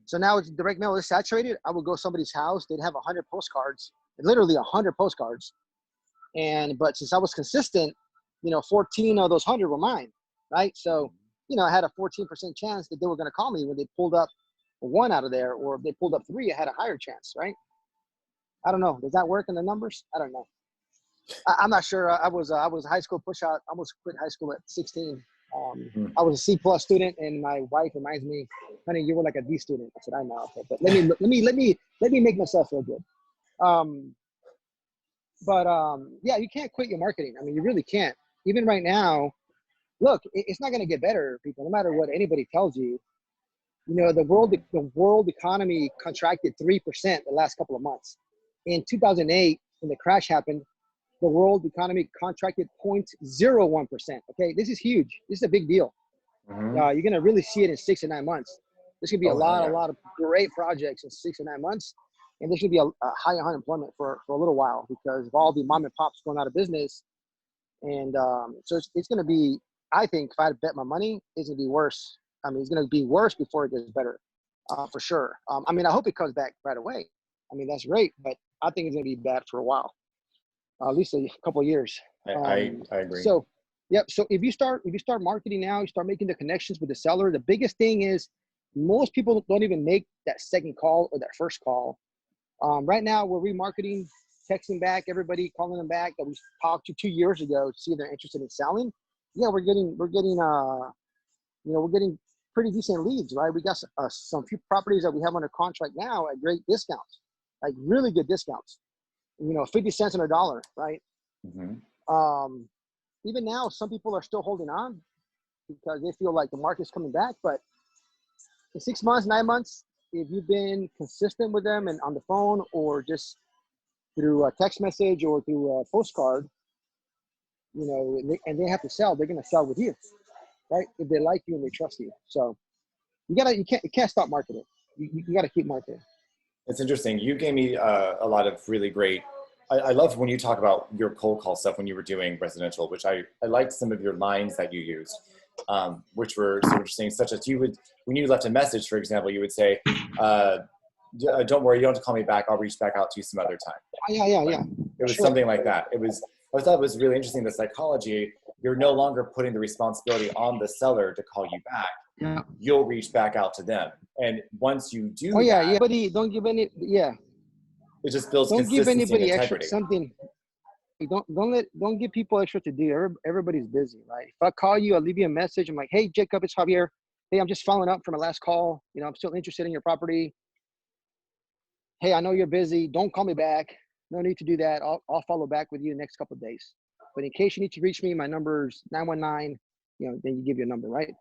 So now it's direct mail is saturated. I would go to somebody's house. They'd have 100 postcards, literally 100 postcards. But since I was consistent, 14 of those 100 were mine, right? So, I had a 14% chance that they were going to call me when they pulled up 1 out of there, or if they pulled up 3, I had a higher chance, right? I don't know. Does that work in the numbers? I don't know. I'm not sure. I was a high school push out. I almost quit high school at 16. I was a C+ student, and my wife reminds me, "Honey, you were like a D student." I said, "I know, but let me make myself feel good." Yeah, you can't quit your marketing. I mean, you really can't. Even right now, look, it's not going to get better, people. No matter what anybody tells you, the world economy contracted 3% the last couple of months. In 2008, when the crash happened, the world economy contracted 0.01%. Okay, this is huge. This is a big deal. Mm-hmm. You're gonna really see it in 6 to 9 months. There's gonna be a lot of great projects in 6 to 9 months, and there's gonna be a high unemployment for a little while because of all the mom and pops going out of business. And so it's gonna be. I think if I had to bet my money, it's gonna be worse. I mean, it's gonna be worse before it gets better, for sure. I mean, I hope it comes back right away. I mean, that's great, but I think it's gonna be bad for a while, at least a couple of years. I agree. So, yep. So if you start marketing now, you start making the connections with the seller. The biggest thing is most people don't even make that second call or that first call. Right now, we're remarketing, texting back everybody, calling them back that we talked to 2 years ago to see if they're interested in selling. Yeah, we're getting pretty decent leads, right? We got some few properties that we have under contract now at great discounts, like really good discounts. 50 cents on a dollar, right? Mm-hmm. Even now, some people are still holding on because they feel like the market's coming back. But in 6 months, 9 months, if you've been consistent with them and on the phone or just through a text message or through a postcard, and they have to sell, they're going to sell with you, right? If they like you and they trust you. So you can't stop marketing. You got to keep marketing. It's interesting. You gave me a lot of really great. I love when you talk about your cold call stuff when you were doing residential, which I liked some of your lines that you used, which were so interesting, such as when you left a message, for example, you would say, don't worry, you don't have to call me back. I'll reach back out to you some other time. Yeah. It was something like that. I thought it was really interesting, the psychology. You're no longer putting the responsibility on the seller to call you back. Yeah. You'll reach back out to them. And once you do that, but don't give any, it just builds don't give consistency anybody and extra integrity. something. Don't give people extra to do. Everybody's busy, right? If I call you, I'll leave you a message. I'm like, hey, Jacob, it's Javier. Hey, I'm just following up from my last call. I'm still interested in your property. Hey, I know you're busy. Don't call me back. No need to do that. I'll follow back with you the next couple of days. But in case you need to reach me, my number's 919. Then you give your number, right?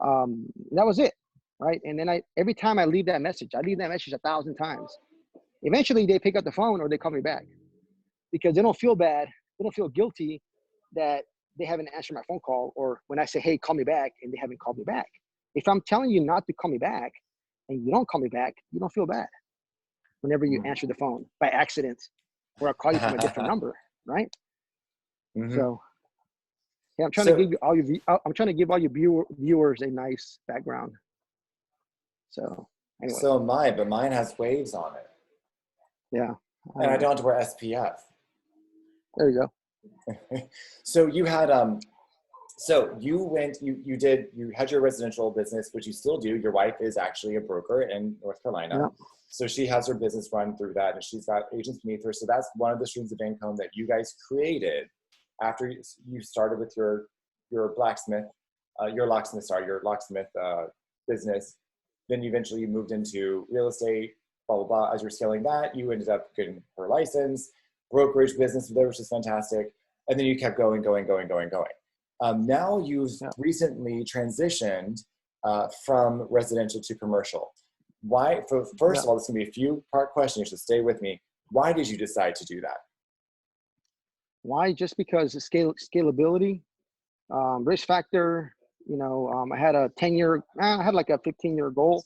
That was it, right? And then every time I leave that message 1,000 times. Eventually, they pick up the phone or they call me back because they don't feel bad. They don't feel guilty that they haven't answered my phone call or when I say, hey, call me back, and they haven't called me back. If I'm telling you not to call me back and you don't call me back, you don't feel bad whenever you answer the phone by accident or I call you from a different number, right? Mm-hmm. So, yeah, I'm trying to give all your viewers a nice background. So, anyway. So am I, but mine has waves on it. Yeah. And I don't have to wear SPF. There you go. So you had so you had your residential business, which you still do. Your wife is actually a broker in North Carolina. Yeah. So she has her business run through that, and she's got agents beneath her. So that's one of the streams of income that you guys created after you started with your locksmith business. Then eventually you moved into real estate, blah, blah, blah. As you're scaling that, you ended up getting her license, brokerage business there, which is fantastic. And then you kept going. Now you've recently transitioned from residential to commercial. Why? First of all, this is going to be a few-part question. You should stay with me. Why did you decide to do that? Why? Just because of scalability, risk factor. I had a 10-year, I had like a 15-year goal.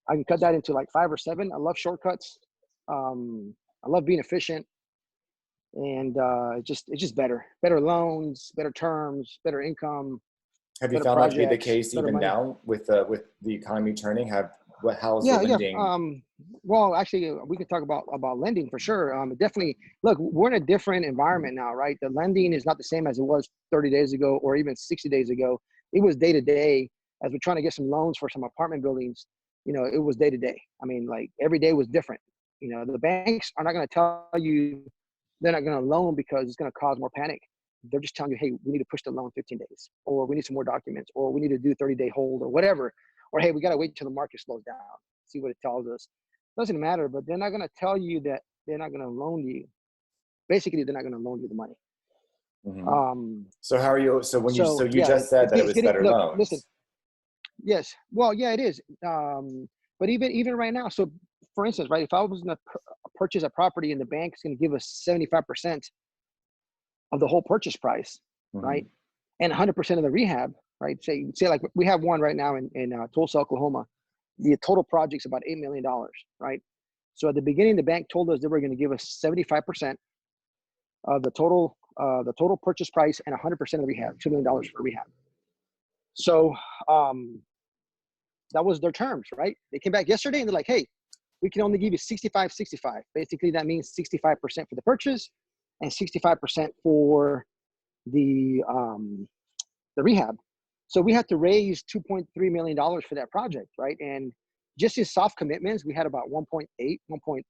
I can cut that into like 5 or 7. I love shortcuts. I love being efficient, and it's just better loans, better terms, better income. Have you found that to be the case even now with the economy turning? How's the lending? Well, actually, we could talk about lending for sure. Definitely. Look, we're in a different environment now, right? The lending is not the same as it was 30 days ago or even 60 days ago. It was day to day. As we're trying to get some loans for some apartment buildings, it was day to day. I mean, like every day was different. The banks are not going to tell you they're not going to loan because it's going to cause more panic. They're just telling you, hey, we need to push the loan 15 days, or we need some more documents, or we need to do 30-day hold or whatever. Or, hey, we got to wait until the market slows down, see what it tells us. Doesn't matter, but they're not going to tell you that they're not going to loan you. Basically, they're not going to loan you the money. Mm-hmm. So how are you? So you just said that it was better loans. Listen, Yes. Well, yeah, it is. But even right now, so for instance, right, if I was going to purchase a property and the bank's going to give us 75% of the whole purchase price, Mhm. right, and 100% of the rehab, right? Say like we have one right now in Tulsa, Oklahoma. The total project's about $8 million, right? So at the beginning, the bank told us they were going to give us 75% of the total purchase price and 100% of the rehab, $2 million for rehab. So that was their terms, right? They came back yesterday and they're like, hey, we can only give you 65. Basically, that means 65% for the purchase and 65% for the rehab. So we had to raise $2.3 million for that project, right? And just in soft commitments, we had about 1.8, 1.6,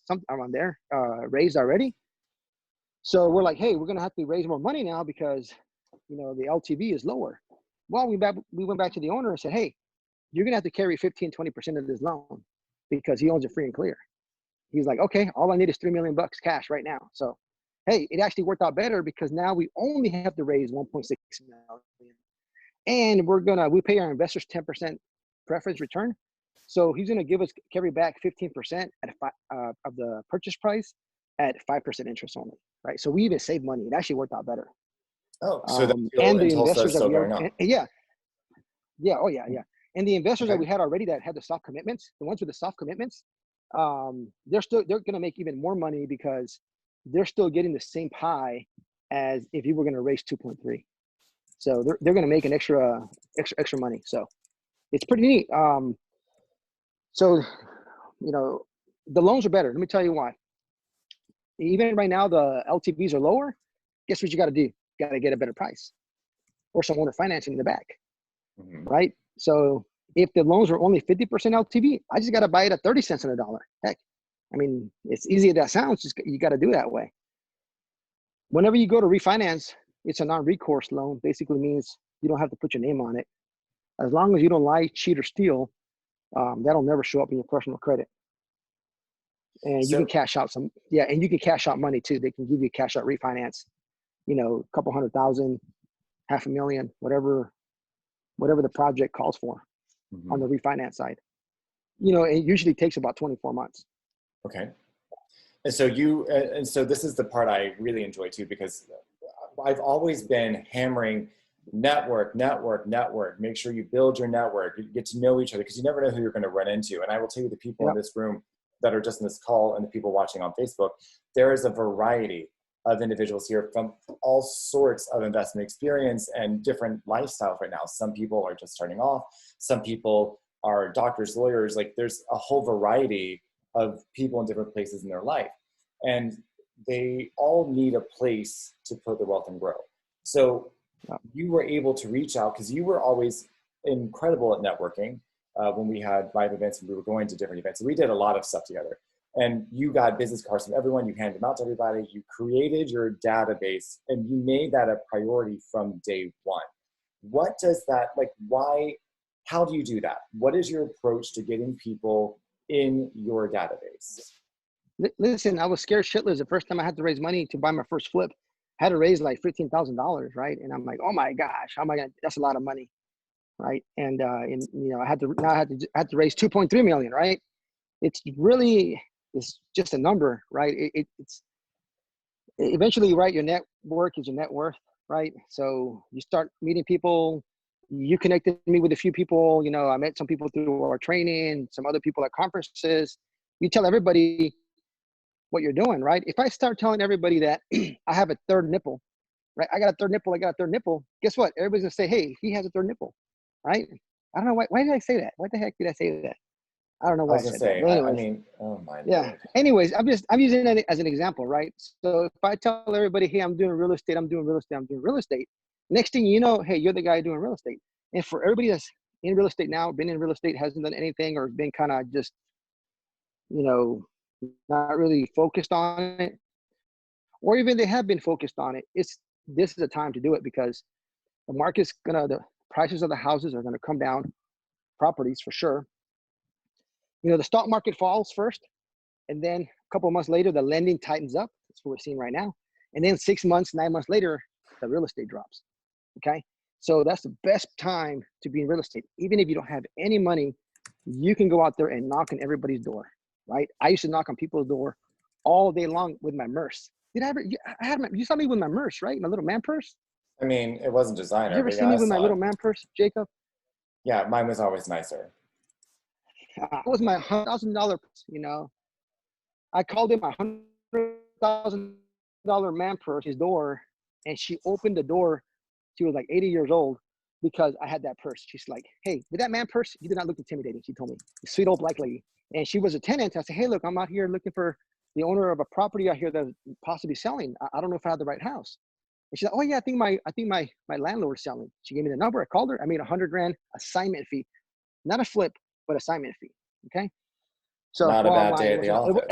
something around there raised already. So we're like, hey, we're gonna have to raise more money now because the LTV is lower. Well, we went back to the owner and said, hey, you're gonna have to carry 15-20% of this loan because he owns it free and clear. He's like, okay, all I need is $3 million cash right now. So, hey, it actually worked out better because now we only have to raise 1.6 million, and we pay our investors 10% preference return. So he's gonna give us carry back 15% of the purchase price at 5% interest only, right? So we even save money. It actually worked out better. Oh, so the deal And in the Tulsa is investors that still we are, going on. yeah, oh yeah. And the investors that Okay. we had already that had the soft commitments, the ones with the soft commitments, they're going to make even more money because they're still getting the same pie as if you were going to raise 2.3. So they're going to make an extra money. So it's pretty neat. So the loans are better. Let me tell you why. Even right now, the LTVs are lower. Guess what you got to do? You got to get a better price or some owner financing in the back, Mhm. right? So if the loans are only 50% LTV, I just got to buy it at 30 cents on the dollar. Heck, I mean, it's easy as that sounds. Just you got to do that way. Whenever you go to refinance, it's a non-recourse loan. Basically means you don't have to put your name on it. As long as you don't lie, cheat, or steal, that'll never show up in your personal credit. And you can So, cash out and you can cash out money too. They can give you cash out refinance, a couple $100,000, $500,000, whatever the project calls for on the mhm. refinance side. It usually takes about 24 months. Okay. And so this is the part I really enjoy too, because I've always been hammering network. Make sure you build your network, you get to know each other because you never know who you're going to run into. And I will tell you, the people in Yep. this room that are just in this call and the people watching on Facebook, there is a variety of individuals here from all sorts of investment experience and different lifestyles right now. Some people are just starting off. Some people are doctors, lawyers. Like there's a whole variety of people in different places in their life. And they all need a place to put their wealth and grow. So Yep. you were able to reach out because you were always incredible at networking when we had live events and we were going to different events. So we did a lot of stuff together. And you got business cards from everyone, you handed them out to everybody, you created your database, and you made that a priority from day one. What does that, like, why, how do you do that? What is your approach to getting people in your database? Listen, I was scared shitless the first time I had to raise money to buy my first flip. I had to raise like $15,000, right? And I'm like, oh my gosh, how am I gonna? That's a lot of money, right? And I had to raise 2.3 million, right? It's just a number, right? It's eventually, right? Your network is your net worth, right? So you start meeting people. You connected me with a few people. I met some people through our training, some other people at conferences. You tell everybody what you're doing, right? If I start telling everybody that I have a third nipple, right? I got a third nipple. Guess what? Everybody's gonna say, hey, he has a third nipple, right? I don't know why did I say that? Why the heck did I say that? I don't know I why I was gonna said that. say, But I anyways, mean, oh my yeah. Lord. Anyways, I'm using that as an example, right? So if I tell everybody, hey, I'm doing real estate, next thing you know, hey, you're the guy doing real estate. And for everybody that's in real estate now, been in real estate, hasn't done anything, or been kind of just, not really focused on it, or even they have been focused on it, this is a time to do it because the prices of the houses are gonna come down, properties for sure. The stock market falls first, and then a couple of months later, the lending tightens up. That's what we're seeing right now. And then 6 months, 9 months later, the real estate drops. Okay. So that's the best time to be in real estate. Even if you don't have any money, you can go out there and knock on everybody's door, right? I used to knock on people's door all day long with my Merce. Did I ever, you saw me with my Merce, right? My little man purse. I mean, it wasn't Did designer, you ever but see yeah, me I with my saw little it. man purse, Jacob? Yeah, mine was always nicer. It was my $100,000, you know. I called him my $100,000 man purse, his door, and she opened the door. She was like 80 years old because I had that purse. She's like, hey, with that man purse, you did not look intimidating, she told me. Sweet old black lady. And she was a tenant. I said, hey, look, I'm out here looking for the owner of a property out here that's possibly selling. I don't know if I have the right house. And she said, oh yeah, I think my landlord's selling. She gave me the number. I called her. I made $100,000 assignment fee, not a flip, but assignment fee. Okay. So, Not a well, I'm bad day lying. at the office.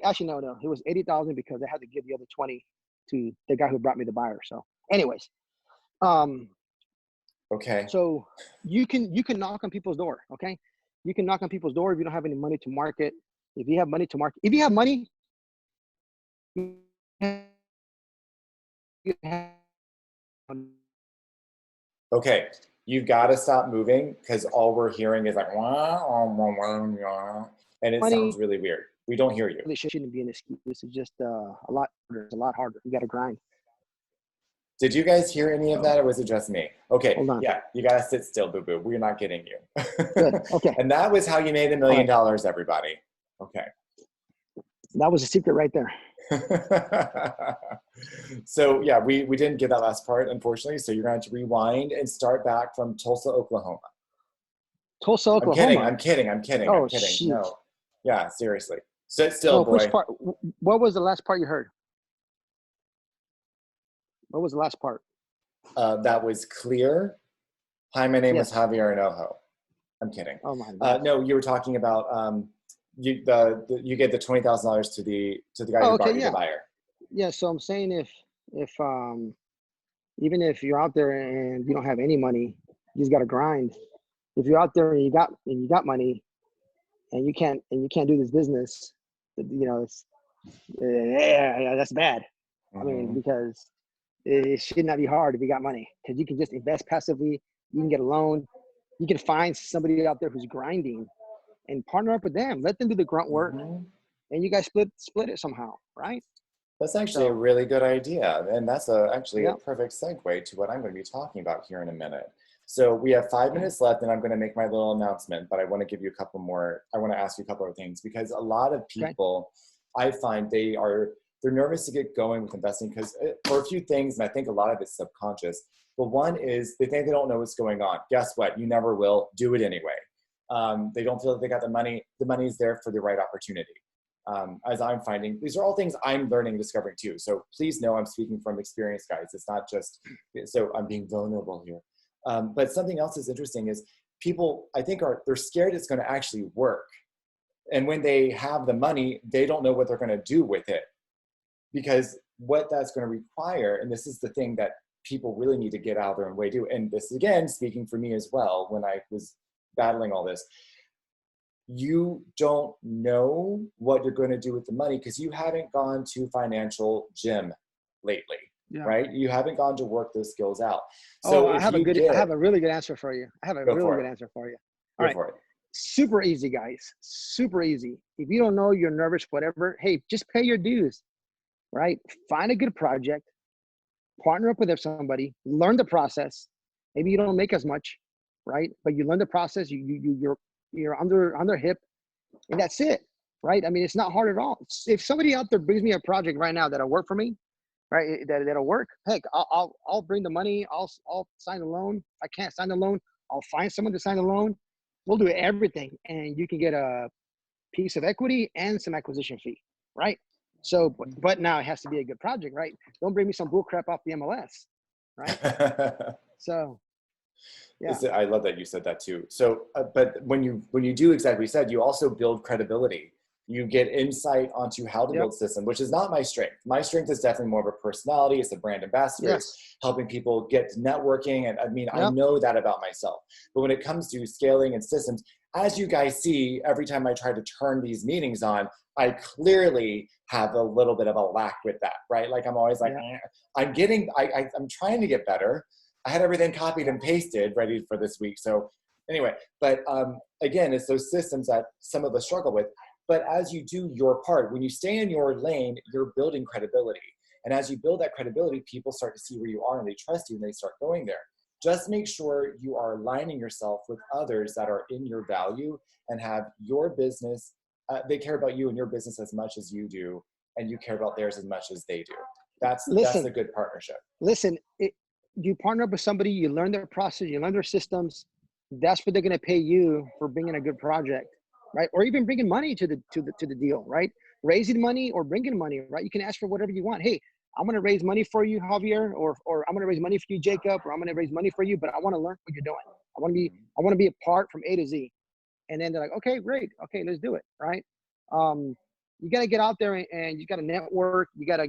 Actually, no. It was 80,000 because I had to give the other 20 to the guy who brought me the buyer. So, anyways, Okay. so you can knock on people's door. Okay, you can knock on people's door if you don't have any money to market. If you have money to market, if you have money, Okay. You've got to stop moving because all we're hearing is like, wah, wah, wah, wah, and it sounds money really weird. We don't hear you. really shouldn't be an excuse. This is just a lot harder. It's a lot harder. You got to grind. Did you guys hear any of that, or was it just me? Okay, Hold on. yeah, you gotta sit still, boo boo. We're not getting you. Good. Okay. And that was how you made $1 million, everybody. Okay. That was a secret right there. So yeah, we didn't get that last part, unfortunately. So you're going to rewind and start back from Tulsa, Oklahoma. Tulsa, Oklahoma. I'm kidding. Oh, shoot. No. Yeah, seriously. Sit still, No, boy. which part? What was the last part you heard? What was the last part? That was clear. Hi, my name is Yes. Javier Hinojo. I'm kidding. Oh my God. No, you were talking about you gave the $20,000 to the guy who brought you the buyer. Yeah. So I'm saying if even if you're out there and you don't have any money, you just got to grind. If you're out there and you got money, and you can't do this business, you know, it's that's bad. I mean, because it should not be hard if you got money, because you can just invest passively. You can get a loan. You can find somebody out there who's grinding and partner up with them. Let them do the grunt work, and you guys split it somehow, right? That's actually a really good idea. And that's actually a perfect segue to what I'm going to be talking about here in a minute. So we have 5 minutes left, and I'm going to make my little announcement, but I want to give you a couple more. I want to ask you a couple of things, because a lot of people, I find they're nervous to get going with investing because for a few things, and I think a lot of it's subconscious. But one is they think they don't know what's going on. Guess what? You never will. Do it anyway. They don't feel that they got the money. The money is there for the right opportunity. As I'm finding, these are all things I'm learning and discovering too. So please know I'm speaking from experience, guys. It's not just, so I'm being vulnerable here. But something else is interesting is people, I think, they're scared it's going to actually work. And when they have the money, they don't know what they're going to do with it. Because what that's going to require, and this is the thing that people really need to get out of their own way do, and this, again, speaking for me as well, when I was battling all this, you don't know what you're going to do with the money because you haven't gone to financial gym lately, right? You haven't gone to work those skills out. So I have a really good answer for you. All right. Super easy, guys. Super easy. If you don't know, you're nervous, whatever, hey, just pay your dues, right? Find a good project, partner up with somebody, learn the process. Maybe you don't make as much, right? But you learn the process. You're under hip, and that's it, right? I mean, it's not hard at all. If somebody out there brings me a project right now that'll work for me, right? That'll work. Heck, I'll bring the money. I'll sign the loan. If I can't sign the loan, I'll find someone to sign the loan. We'll do everything, and you can get a piece of equity and some acquisition fee, right? So, but now it has to be a good project, right? Don't bring me some bull crap off the MLS, right? So. Yeah. I love that you said that too. So, but when you do exactly what you said, you also build credibility. You get insight onto how to build system, which is not my strength. My strength is definitely more of a personality. It's a brand ambassador, it's helping people get to networking. And I mean, I know that about myself. But when it comes to scaling and systems, as you guys see, every time I try to turn these meetings on, I clearly have a little bit of a lack with that, right? Like I'm always like, I'm trying to get better. I had everything copied and pasted ready for this week. So anyway, but again, it's those systems that some of us struggle with. But as you do your part, when you stay in your lane, you're building credibility. And as you build that credibility, people start to see where you are and they trust you and they start going there. Just make sure you are aligning yourself with others that are in your value and have your business. They care about you and your business as much as you do, and you care about theirs as much as they do. That's a good partnership. Listen, you partner up with somebody, you learn their process, you learn their systems. That's what they're going to pay you for bringing a good project, right? Or even bringing money to the deal, right? Raising money or bringing money, right? You can ask for whatever you want. Hey, I'm going to raise money for you, Javier, or I'm going to raise money for you, Jacob, or I'm going to raise money for you, but I want to learn what you're doing. I want to be a part from A to Z. And then they're like, okay, great. Okay, let's do it, right? You got to get out there and you got to network. You got to,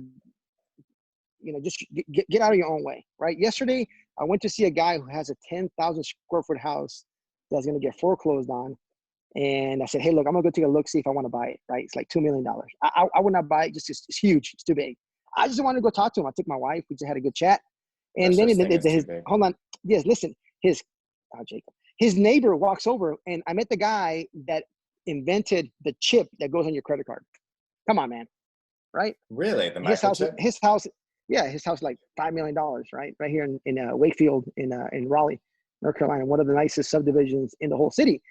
just get out of your own way, right? Yesterday, I went to see a guy who has a 10,000 square foot house that's going to get foreclosed on. And I said, hey, look, I'm going to go take a look, see if I want to buy it, right? It's like $2 million. I would not buy it. Just it's huge. It's too big. I just wanted to go talk to him. I took my wife. We just had a good chat. And hold on. Yes, listen, Jacob, his neighbor walks over and I met the guy that invented the chip that goes on your credit card. Come on, man. Right? Really? The microchip? His house, like $5 million, right? Right here in Wakefield in Raleigh, North Carolina, one of the nicest subdivisions in the whole city.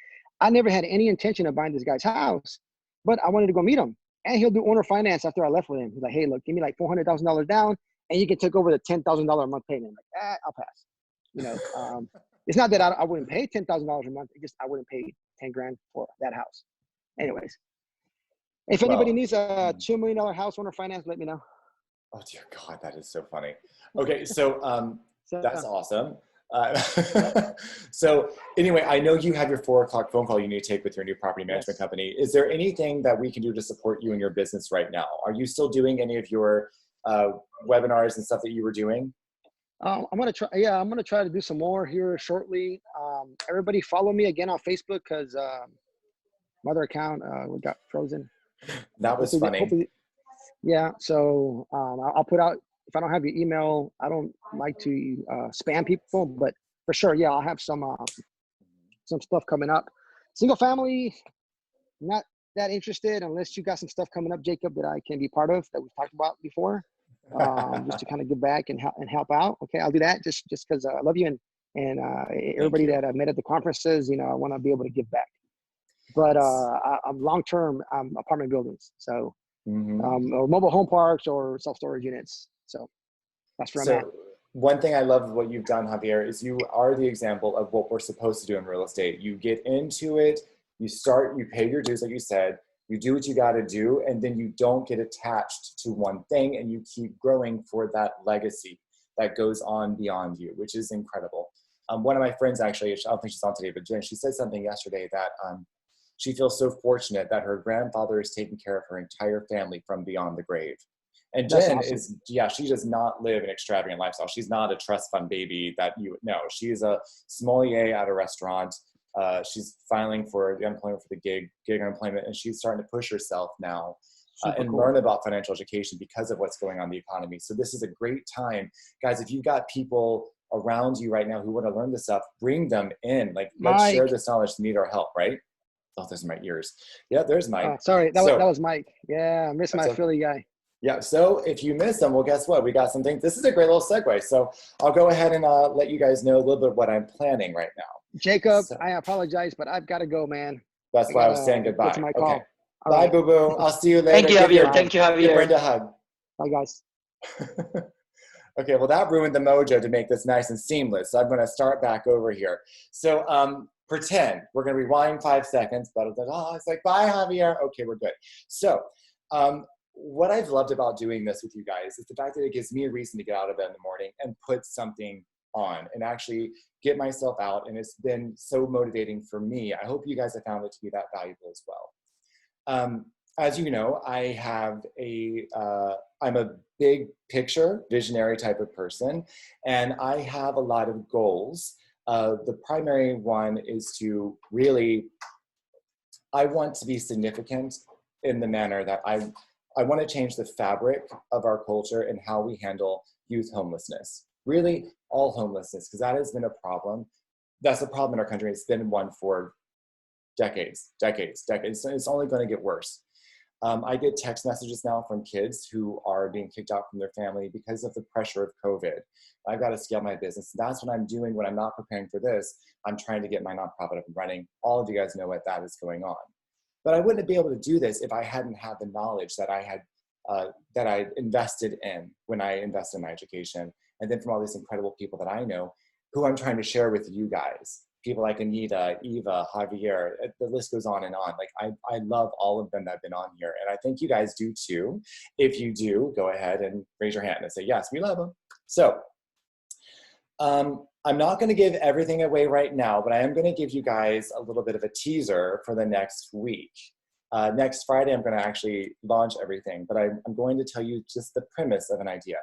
I never had any intention of buying this guy's house, but I wanted to go meet him. And he'll do owner finance after I left with him. He's like, hey, look, give me like $400,000 down and you can take over the $10,000 a month payment. I'm like, I'll pass. It's not that I wouldn't pay $10,000 a month. It's just I wouldn't pay 10 grand for that house. Anyways, if anybody needs a $2 million house owner finance, let me know. Oh dear God, that is so funny. Okay, so that's awesome. So anyway, I know you have your 4:00 phone call you need to take with your new property management company. Is there anything that we can do to support you in your business right now? Are you still doing any of your webinars and stuff that you were doing? I'm going to try. Yeah, I'm going to try to do some more here shortly. Everybody follow me again on Facebook because my other account got frozen. That was funny. Yeah. So I'll put out, if I don't have your email, I don't like to spam people, but for sure, yeah, I'll have some stuff coming up. Single family, not that interested unless you got some stuff coming up, Jacob, that I can be part of that we've talked about before, just to kind of give back and help out. Okay, I'll do that just because I love you and everybody that I've met at the conferences. I want to be able to give back. But I'm long-term apartment buildings, so or mobile home parks or self-storage units. So that's where I'm at. One thing I love what you've done, Javier, is you are the example of what we're supposed to do in real estate. You get into it, you pay your dues, like you said, you do what you got to do, and then you don't get attached to one thing, and you keep growing for that legacy that goes on beyond you, which is incredible. One of my friends, actually, I don't think she's on today, but Jen, she said something yesterday that she feels so fortunate that her grandfather is taking care of her entire family from beyond the grave. And Jen she does not live an extravagant lifestyle. She's not a trust fund baby that you know. She's a sommelier at a restaurant. She's filing for the unemployment for the gig unemployment, and she's starting to push herself now and learn about financial education because of what's going on in the economy. So this is a great time. Guys, if you've got people around you right now who want to learn this stuff, bring them in. Like, let's share this knowledge to need our help, right? Oh, those are my ears. Yeah, there's Mike. Sorry, that was Mike. Yeah, I miss my Philly guy. Yeah, so if you missed them, well, guess what? We got some things. This is a great little segue. So I'll go ahead and let you guys know a little bit of what I'm planning right now. Jacob, I apologize, but I've got to go, man. That's why I was saying goodbye. Get to my call. Okay. Bye, boo-boo. I'll see you later. Thank you, Javier. Thank you, Javier. Give Brenda a hug. Bye, guys. Okay, well, that ruined the mojo to make this nice and seamless. So I'm going to start back over here. So pretend we're going to rewind 5 seconds. It's like, bye, Javier. Okay, we're good. So what I've loved about doing this with you guys is the fact that it gives me a reason to get out of bed in the morning and put something on and actually get myself out. And it's been so motivating for me. I hope you guys have found it to be that valuable as well. As you know, I'm a big picture, visionary type of person, and I have a lot of goals. The primary one is to really, I want to be significant in the manner that I want to change the fabric of our culture and how we handle youth homelessness. really all homelessness, because that has been a problem. That's a problem in our country. It's been one for decades. It's only going to get worse. I get text messages now from kids who are being kicked out from their family because of the pressure of COVID. I've got to scale my business. That's what I'm doing when I'm not preparing for this. I'm trying to get my nonprofit up and running. All of you guys know what that is going on. But I wouldn't be able to do this if I hadn't had the knowledge that I invested in when I invested in my education. And then from all these incredible people that I know, who I'm trying to share with you guys. People like Anita, Eva, Javier, the list goes on and on. Like I love all of them that have been on here. And I think you guys do too. If you do, go ahead and raise your hand and say, yes, we love them. So I'm not gonna give everything away right now, but I am gonna give you guys a little bit of a teaser for the next week. Next Friday, I'm gonna actually launch everything, but I'm going to tell you just the premise of an idea.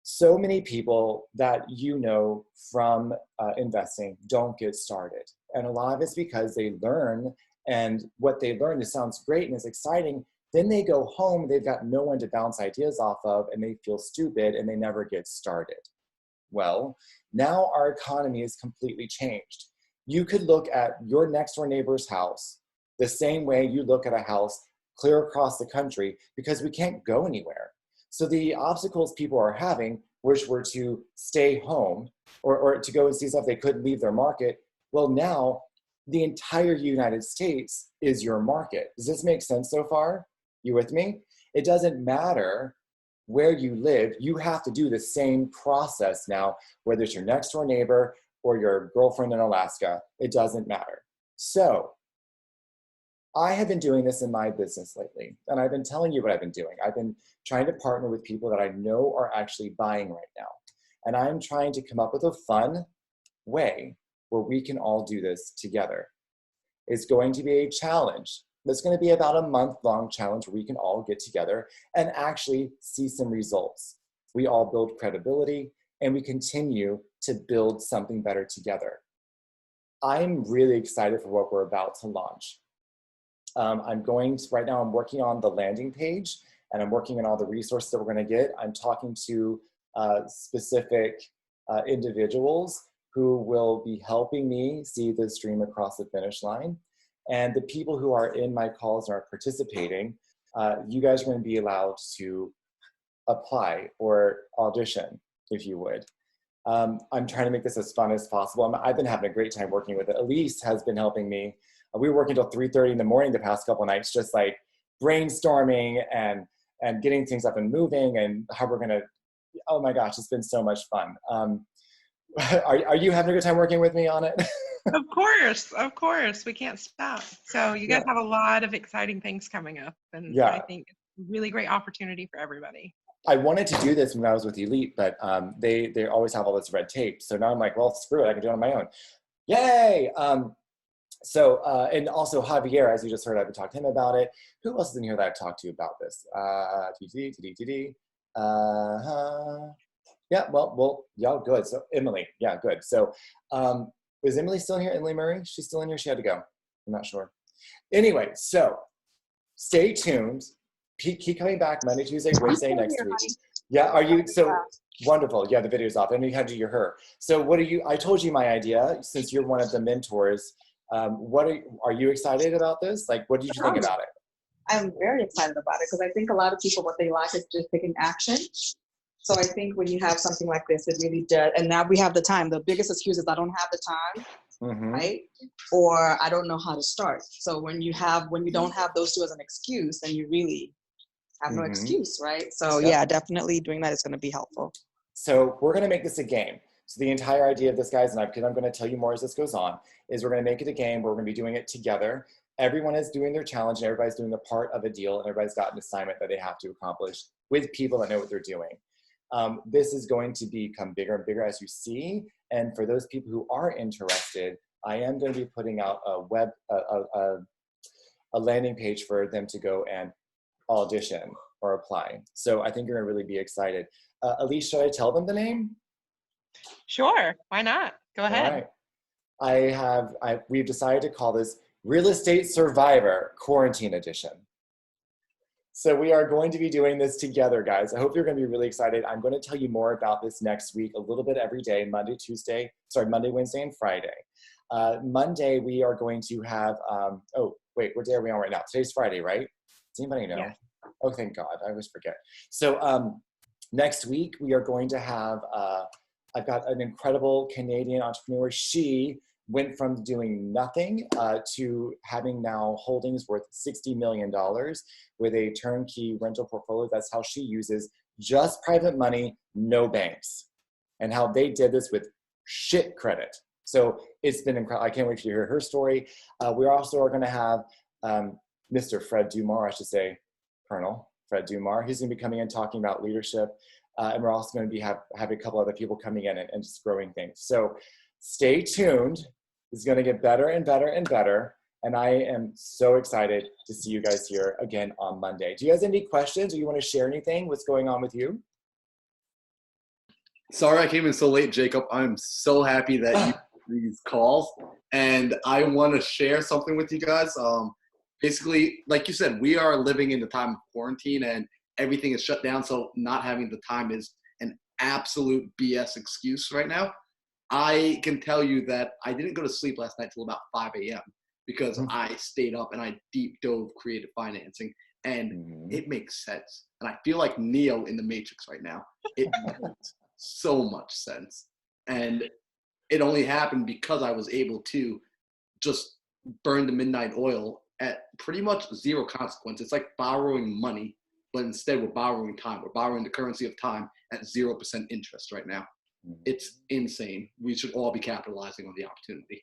So many people that you know from investing don't get started. And a lot of it's because they learn, and what they learn, it sounds great and it's exciting. Then they go home, they've got no one to bounce ideas off of, and they feel stupid and they never get started. Well, now our economy is completely changed. You could look at your next door neighbor's house the same way you look at a house clear across the country, because we can't go anywhere. So the obstacles people are having, which were to stay home or to go and see stuff they couldn't leave their market, well, now the entire United States is your market. Does this make sense so far? You with me? It doesn't matter where you live, you have to do the same process now, whether it's your next door neighbor or your girlfriend in Alaska, it doesn't matter. So I have been doing this in my business lately, and I've been telling you what I've been doing. I've been trying to partner with people that I know are actually buying right now. And I'm trying to come up with a fun way where we can all do this together. It's going to be a challenge. It's going to be about a month-long challenge where we can all get together and actually see some results. We all build credibility, and we continue to build something better together. I'm really excited for what we're about to launch. Right now I'm working on the landing page, and I'm working on all the resources that we're going to get. I'm talking to specific individuals who will be helping me see this dream across the finish line. And the people who are in my calls and are participating, you guys are going to be allowed to apply or audition, if you would. I'm trying to make this as fun as possible. I've been having a great time working with it. Elise has been helping me. We were working until 3:30 in the morning the past couple of nights, just like brainstorming and getting things up and moving, and how we're gonna, oh my gosh, it's been so much fun. Are you having a good time working with me on it? Of course, we can't stop. So you guys have a lot of exciting things coming up, and I think it's a really great opportunity for everybody. I wanted to do this when I was with Elite, but they always have all this red tape. So now I'm like, well, screw it, I can do it on my own. Yay! And also Javier, as you just heard, I've been talking to him about it. Who else is in here that I've talked to about this? Yeah, well, yeah, good. So Emily, yeah, good. So is Emily still in here? Emily Murray? She's still in here? She had to go. I'm not sure. Anyway, so stay tuned. Keep coming back Monday, Tuesday, Wednesday next week. Yeah, are you? So wonderful. Yeah, the video's off. And you had to do her. So what are you? I told you my idea, since you're one of the mentors. What are you excited about this? Like, what did you think about it? I'm very excited about it, because I think a lot of people, what they lack is just taking action. So I think when you have something like this, it really does. And now we have the time. The biggest excuse is I don't have the time, right? Or I don't know how to start. So when you don't have those two as an excuse, then you really have no excuse, right? So yeah, definitely doing that is going to be helpful. So we're going to make this a game. So the entire idea of this, guys, and I'm going to tell you more as this goes on, is we're going to make it a game where we're going to be doing it together. Everyone is doing their challenge, and everybody's doing a part of a deal, and everybody's got an assignment that they have to accomplish with people that know what they're doing. This is going to become bigger and bigger as you see. And for those people who are interested, I am going to be putting out a landing page for them to go and audition or apply. So I think you're going to really be excited. Elise, should I tell them the name? Sure, why not? Go ahead. All right. We've decided to call this Real Estate Survivor Quarantine Edition. So we are going to be doing this together, guys. I hope you're going to be really excited. I'm going to tell you more about this next week, a little bit every day, Monday, Wednesday, and Friday. Monday, we are going to have, oh, wait, what day are we on right now? Today's Friday, right? Does anybody know? Yes. Oh, thank God. I always forget. So next week, we are going to have, I've got an incredible Canadian entrepreneur. She went from doing nothing to having now holdings worth $60 million with a turnkey rental portfolio. That's how she uses just private money, no banks, and how they did this with shit credit. So it's been incredible. I can't wait to hear her story. We also are going to have Mr. Fred Dumar, I should say, Colonel Fred Dumar. He's going to be coming in talking about leadership. And we're also going to be having a couple other people coming in and just growing things. So stay tuned. It's going to get better and better and better. And I am so excited to see you guys here again on Monday. Do you guys have any questions or you want to share anything? What's going on with you? Sorry I came in so late, Jacob. I'm so happy that you these calls. And I want to share something with you guys. Basically, like you said, we are living in the time of quarantine and everything is shut down. So not having the time is an absolute BS excuse right now. I can tell you that I didn't go to sleep last night till about 5 a.m. because I stayed up and I deep dove creative financing, and it makes sense. And I feel like Neo in the Matrix right now. It makes so much sense. And it only happened because I was able to just burn the midnight oil at pretty much zero consequence. It's like borrowing money, but instead we're borrowing time. We're borrowing the currency of time at 0% interest right now. It's insane. We should all be capitalizing on the opportunity.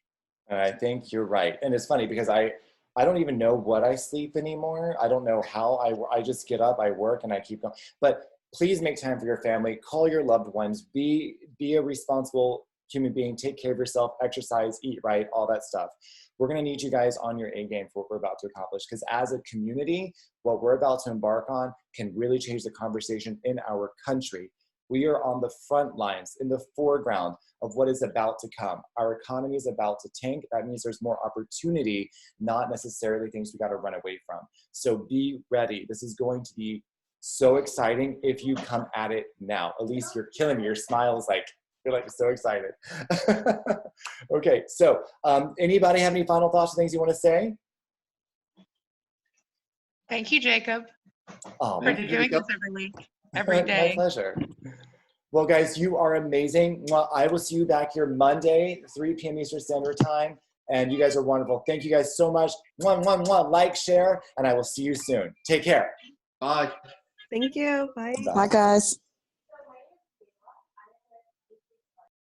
I think you're right. And it's funny because I don't even know what I sleep anymore. I don't know how I just get up, I work, and I keep going. But please make time for your family. Call your loved ones. Be a responsible human being. Take care of yourself. Exercise, eat right, all that stuff. We're going to need you guys on your A game for what we're about to accomplish, because as a community, what we're about to embark on can really change the conversation in our country. We are on the front lines, in the foreground of what is about to come. Our economy is about to tank. That means there's more opportunity, not necessarily things we got to run away from. So be ready. This is going to be so exciting if you come at it now. Elise, you're killing me. Your smile is like, you're like so excited. Okay, so anybody have any final thoughts or things you want to say? Thank you, Jacob, Oh, for doing this every week, every day. My pleasure. Well, guys, you are amazing. Well, I will see you back here Monday, 3 p.m. Eastern Standard Time. And you guys are wonderful. Thank you guys so much. Like, share, and I will see you soon. Take care. Bye. Thank you. Bye. Bye. Bye, guys.